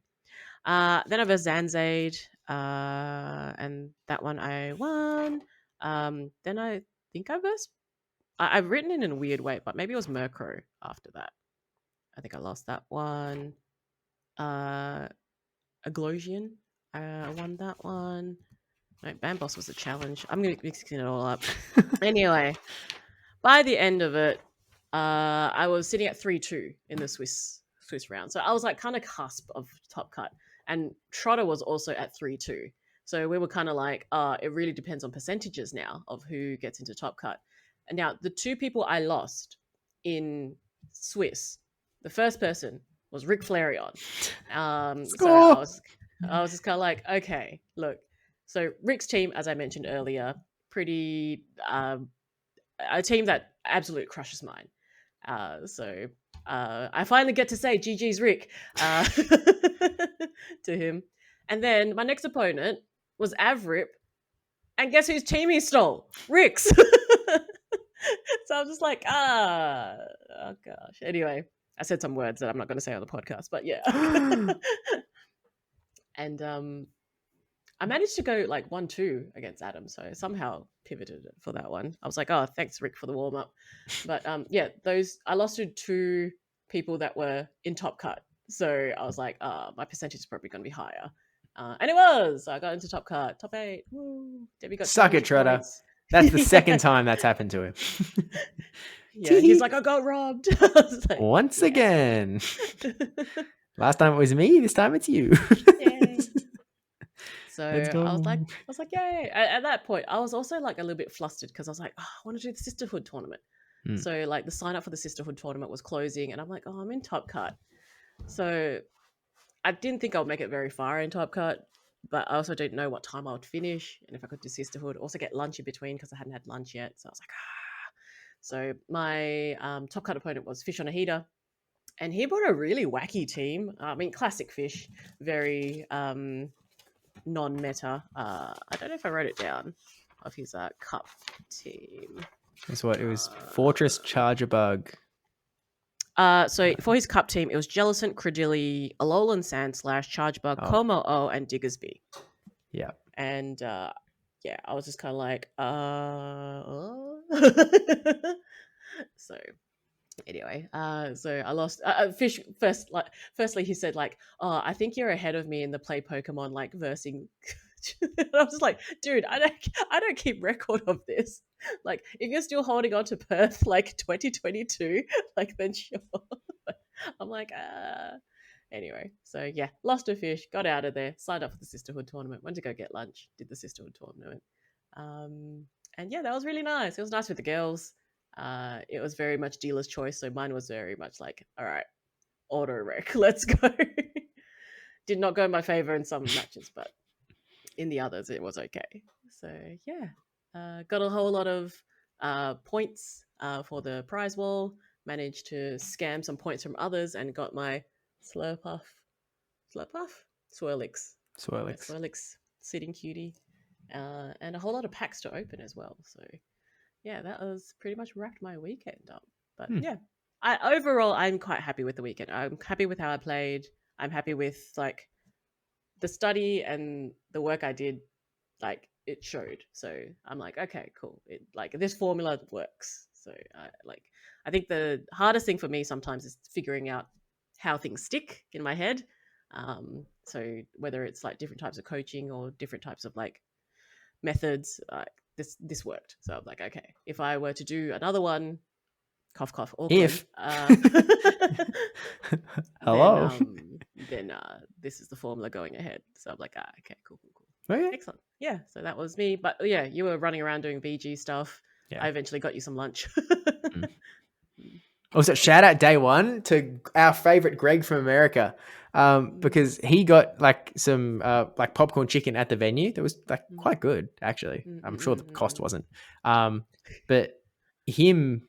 Then I was Zanzade, and that one I won. Then I think I've written it in a weird way, but maybe it was Murkrow after that. I think I lost that one. Aglosian, I won that one. No, Bamboss was a challenge. I'm mixing it all up. Anyway, by the end of it, I was sitting at 3-2 in the Swiss round. So I was like kind of cusp of top cut. And Trotter was also at 3-2. So we were kind of like, it really depends on percentages now of who gets into top cut. And now the 2 people I lost in Swiss, the first person was Rick Flareon. So I was just kind of like, okay, look. So Rick's team, as I mentioned earlier, pretty a team that absolutely crushes mine. So I finally get to say GG's Rick to him. And then my next opponent was Avrip. And guess whose team he stole? Rick's. So I'm just like, oh gosh. Anyway, I said some words that I'm not going to say on the podcast, but yeah. And I managed to go like 1-2 against Adam, so somehow pivoted for that one. I was like, oh, thanks, Rick, for the warm-up. But I lost to 2 people that were in top cut. So I was like, my percentage is probably going to be higher. And it was. So I got into top cut, top 8. Woo. Debbie got Suck it, 200 Trotter. points. That's the second Yeah. time that's happened to him. Yeah. He's like, I got robbed. I was like, Once yeah. again. Last time it was me. This time it's you. Yay. So Let's I go. was like, yay. At that point, I was also like a little bit flustered because I was like, oh, I want to do the sisterhood tournament. Mm. So like the sign up for the sisterhood tournament was closing, and I'm like, oh, I'm in top cut. So I didn't think I would make it very far in top cut, but I also didn't know what time I would finish and if I could do sisterhood. Also get lunch in between because I hadn't had lunch yet. So I was like, ah. So my top cut opponent was Fish on a Heater, and he brought a really wacky team. I mean, classic Fish, very non-meta. I don't know if I wrote it down of his cup team. That's what it was. Fortress Charger Bug. So for his cup team, it was Jellicent, Credilli, Alolan Sandslash, Chargebug, Como O, and Diggersby. Yeah. And yeah, I was just kind of like, So anyway, so I lost. Fish first, like, firstly he said like, "Oh, I think you're ahead of me in the play Pokemon like versing." And I was like, "Dude, I don't keep record of this. Like, if you're still holding on to Perth like 2022, like then sure." I'm like, Anyway, so yeah, lost a fish, got out of there, signed up for the sisterhood tournament, went to go get lunch, did the sisterhood tournament, and yeah, that was really nice. It was nice with the girls. It was very much dealer's choice, so mine was very much like, all right, auto rec, let's go. Did not go in my favor in some matches, but in the others it was okay. So yeah, got a whole lot of points for the prize wall. Managed to scam some points from others and got my Slurpuff, Swirlix, Swirlix, sitting cutie, and a whole lot of packs to open as well. So yeah, that was pretty much wrapped my weekend up. But yeah, overall I'm quite happy with the weekend. I'm happy with how I played. I'm happy with like the study and the work I did. Like it showed. So I'm like, okay, cool. It like this formula works. So I think the hardest thing for me sometimes is figuring out how things stick in my head. So whether it's like different types of coaching or different types of like methods, this worked. So I'm like, okay, if I were to do another one, cough cough, awkward. If hello, then this is the formula going ahead. So I'm like, okay, cool. Okay. Excellent. Yeah, so that was me. But yeah, you were running around doing VG stuff. Yeah. I eventually got you some lunch. Also, shout out day one to our favorite Greg from America, because he got like some like popcorn chicken at the venue. That was like quite good, actually. I'm sure the cost wasn't, but him,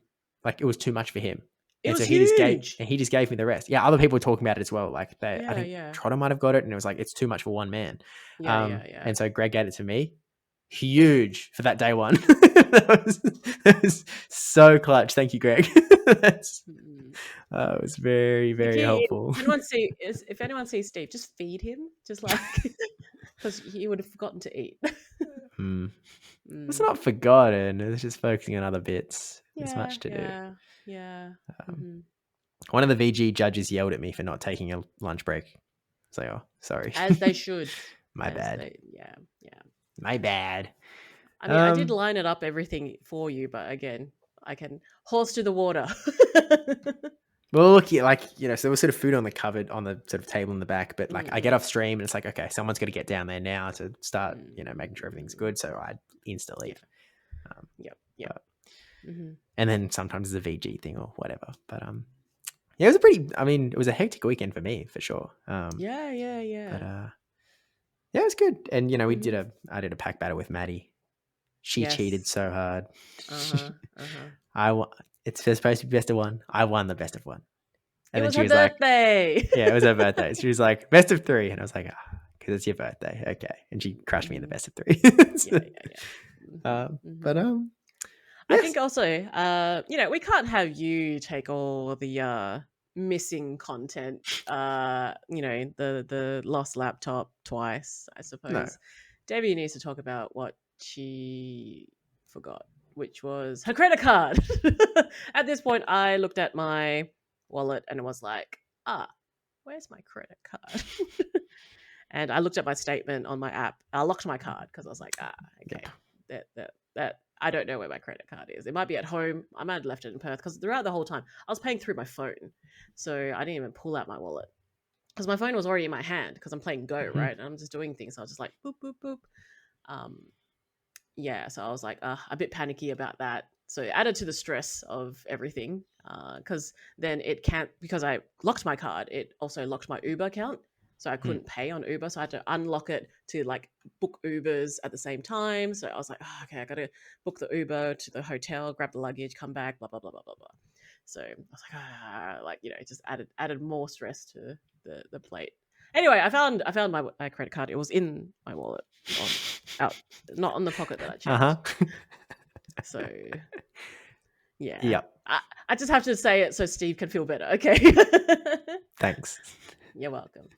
like, it was too much for him. It was huge. huge. He just gave me the rest. Yeah, other people were talking about it as well. Like I think Yeah. Trotter might have got it, and it was like it's too much for one man. Yeah. And so Greg gave it to me. Huge for that day one. that was so clutch. Thank you, Greg. It was very, very helpful. If anyone sees Steve, just feed him, just like because he would have forgotten to eat. It's not forgotten. It's just focusing on other bits. There's much to do. Yeah. One of the VG judges yelled at me for not taking a lunch break. So, oh, sorry. As they should. My bad. Yeah. My bad. I mean, I did line it up everything for you, but again, I can horse to the water. Well, look, like, so there was sort of food on the sort of table in the back, but like I get off stream and it's like, okay, someone's got to get down there now to start, making sure everything's good. So I insta leave. Yep. And then sometimes it's a VG thing or whatever. But yeah, it was a hectic weekend for me for sure. Yeah. But yeah, it was good. And I did a pack battle with Maddie. She cheated so hard. It's supposed to be best of one. I won the best of one. And then she was birthday. Like, yeah, it was her birthday. She was like, best of 3. And I was like, because it's your birthday. Okay. And she crushed me in the best of 3. Yeah. But I think also, we can't have you take all the missing content, the lost laptop twice, I suppose. No. Debbie needs to talk about what she forgot, which was her credit card. At this point, I looked at my wallet and it was like, where's my credit card? And I looked at my statement on my app. I locked my card because I was like, okay, that I don't know where my credit card is. It might be at home. I might have left it in Perth because throughout the whole time I was paying through my phone, so I didn't even pull out my wallet because my phone was already in my hand because I'm playing Go, right? And I'm just doing things. So I was just like, boop, boop, boop. So I was like a bit panicky about that. So it added to the stress of everything because then because I locked my card, it also locked my Uber account. So I couldn't pay on Uber. So I had to unlock it to like book Ubers at the same time. So I was like, okay, I got to book the Uber to the hotel, grab the luggage, come back, blah, blah, blah, blah, blah, blah. So I was like, it just added more stress to the plate. Anyway, I found my credit card. It was in my wallet, out, not on the pocket that I checked. So, yeah. Yep. I just have to say it so Steve can feel better. Okay. Thanks. You're welcome.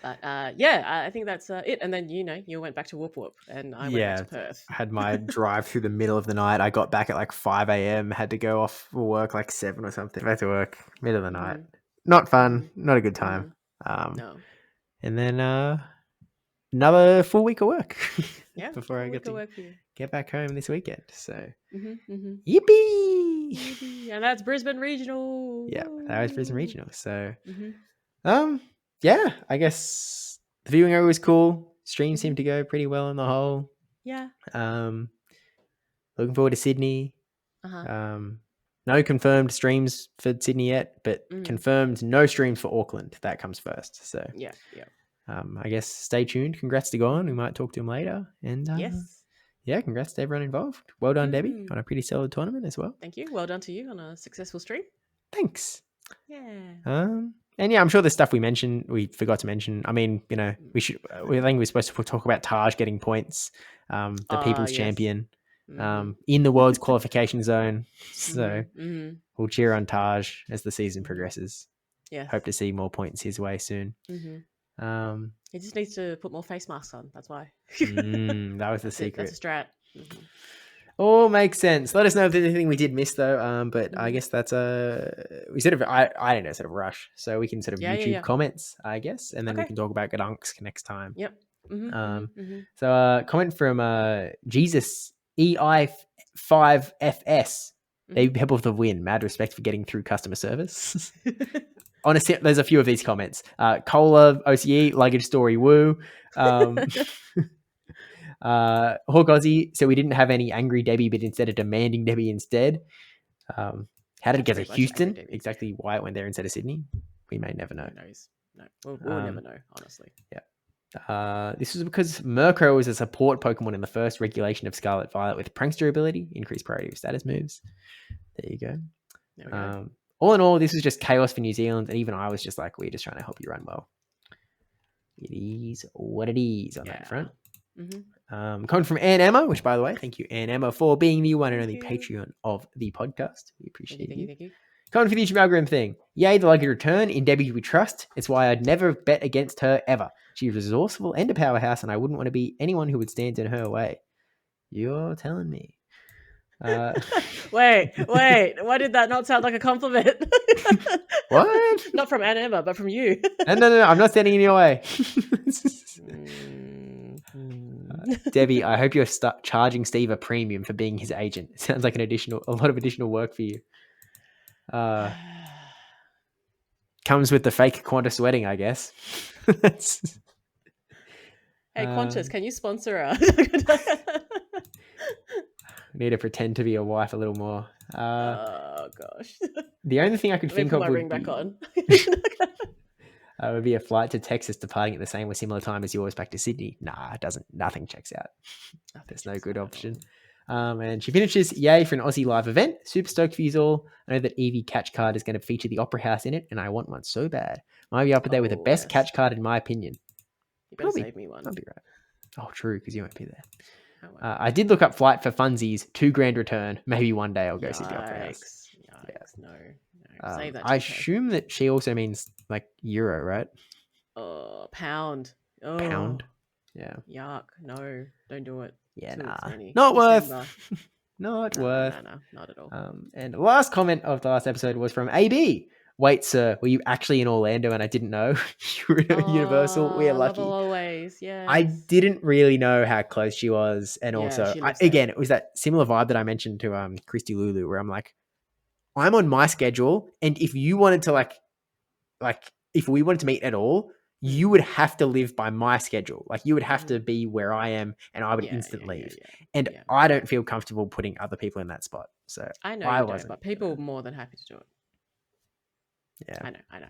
But I think that's it. And then you went back to Whoop Whoop, and I went back to Perth. I had my drive through the middle of the night. I got back at like 5 a.m. Had to go off for work like 7 or something. Back to work middle of the night. Not fun. Not a good time. No. And then another full week of work. Yeah. Before I get to get back home this weekend. So yippee! And that's Brisbane Regional. Yeah, that was Brisbane Regional. So I guess the viewing area was cool. Stream seemed to go pretty well on the whole. Yeah. Looking forward to Sydney. No confirmed streams for Sydney yet, but confirmed no streams for Auckland. That comes first. So yeah. I guess stay tuned. Congrats to Gon. We might talk to him later. And yes. Yeah, congrats to everyone involved. Well done, Debbie, on a pretty solid tournament as well. Thank you. Well done to you on a successful stream. Thanks. Yeah. And I'm sure the stuff we forgot to mention. I mean, I think we're supposed to talk about Taj getting points, the People's Champion, in the world's qualification zone. So we'll cheer on Taj as the season progresses. Yeah. Hope to see more points his way soon. He just needs to put more face masks on. That's why. That was the secret. That's a strat. All makes sense. Let us know if there's anything we did miss though. But I guess that's we sort of I don't know, sort of rush, so we can sort of YouTube comments, I guess, and then we can talk about Gdansk next time. Yep. So comment from Jesus EI5FS. They pebble the win. Mad respect for getting through customer service. Honestly, there's a few of these comments. Cola, OCE, luggage story, woo. Hawk Aussie, so we didn't have any angry Debbie, but instead of demanding Debbie instead. How did it get to Houston? Exactly why it went there instead of Sydney. We may never know. No, we'll never know, honestly. Yeah. This was because Murkrow was a support Pokemon in the first regulation of Scarlet Violet with prankster ability, increased priority of status moves. There you go. There we go. All in all, this was just chaos for New Zealand, and even I was just like, we're just trying to help you run well. It is what it is on that front. Coming from Ann Emma, which, by the way, thank you, Ann Emma, for being the one and only Patreon of the podcast. We appreciate you. Thank you. Coming for the YouTube algorithm thing. Yay, the lucky return. In Debbie we trust. It's why I'd never bet against her ever. She's resourceful and a powerhouse, and I wouldn't want to be anyone who would stand in her way. You're telling me. Wait. Why did that not sound like a compliment? What? Not from Ann Emma, but from you. No. I'm not standing in your way. Debbie, I hope you're charging Steve a premium for being his agent. It sounds like a lot of additional work for you. Comes with the fake Qantas wedding, I guess. Hey, Qantas, can you sponsor us? Need to pretend to be a wife a little more. Oh gosh. The only thing I could think of would ring back on. Would be a flight to Texas departing at the same or similar time as yours back to Sydney. Nah, it doesn't. Nothing checks out. There's no good option. And she finishes, yay for an Aussie live event. Super stoked for you all. I know that Eevee catch card is going to feature the Opera House in it, and I want one so bad. Might be up there with the best catch card in my opinion. You better save me one. I'll be right. Oh, true, because you won't be there. I did look up flight for funsies, $2,000 return. Maybe one day I'll go see the Opera House. Yikes, no. Save that. I assume that she also means like euro, right? Pound. Oh, pound. Yeah. Yuck. No, don't do it. Yeah, not worth. Not worth. No, not at all. And the last comment of the last episode was from AB. wait, sir, were you actually in Orlando and I didn't know you were at Universal? We are Love lucky. always. Yes. I didn't really know how close she was. And also, she lives there. again, it was that similar vibe that I mentioned to Christy Lulu, where I'm like, I'm on my schedule. And if you wanted to like if we wanted to meet at all, you would have to live by my schedule. Like you would have to be where I am and I would instant leave. And I don't feel comfortable putting other people in that spot. So I know you don't, but people are more than happy to do it. Yeah. I know.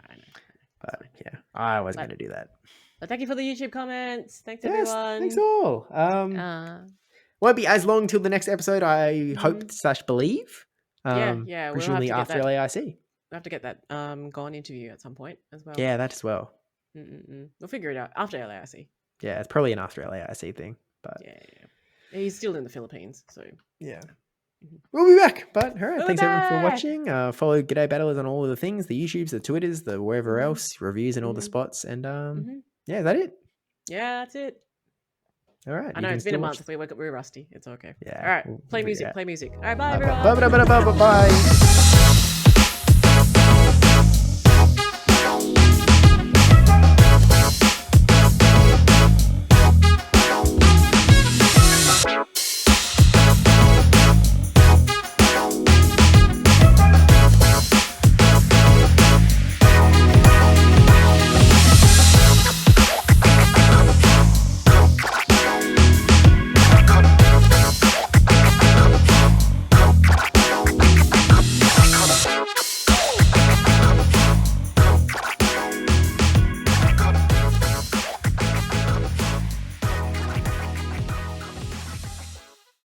But yeah, I wasn't going to do that. But thank you for the YouTube comments. Thanks everyone. Thanks all. Won't be as long till the next episode, I hope/believe. Presumably we'll after LAIC. We'll have to get that Gone interview at some point as well. Yeah, that as well. We'll figure it out after LAIC. Yeah, it's probably an after LAIC thing. But yeah. He's still in the Philippines, so yeah. We'll be back. But all right, thanks everyone for watching. Follow G'day Battlers on all of the things, the YouTubes, the Twitters, the wherever else, reviews and all the spots. And yeah, is that it? Yeah, that's it. All right. I know it's been a month. We're rusty. It's okay. Yeah. All right. Play music. All right. Bye, everyone. Bye.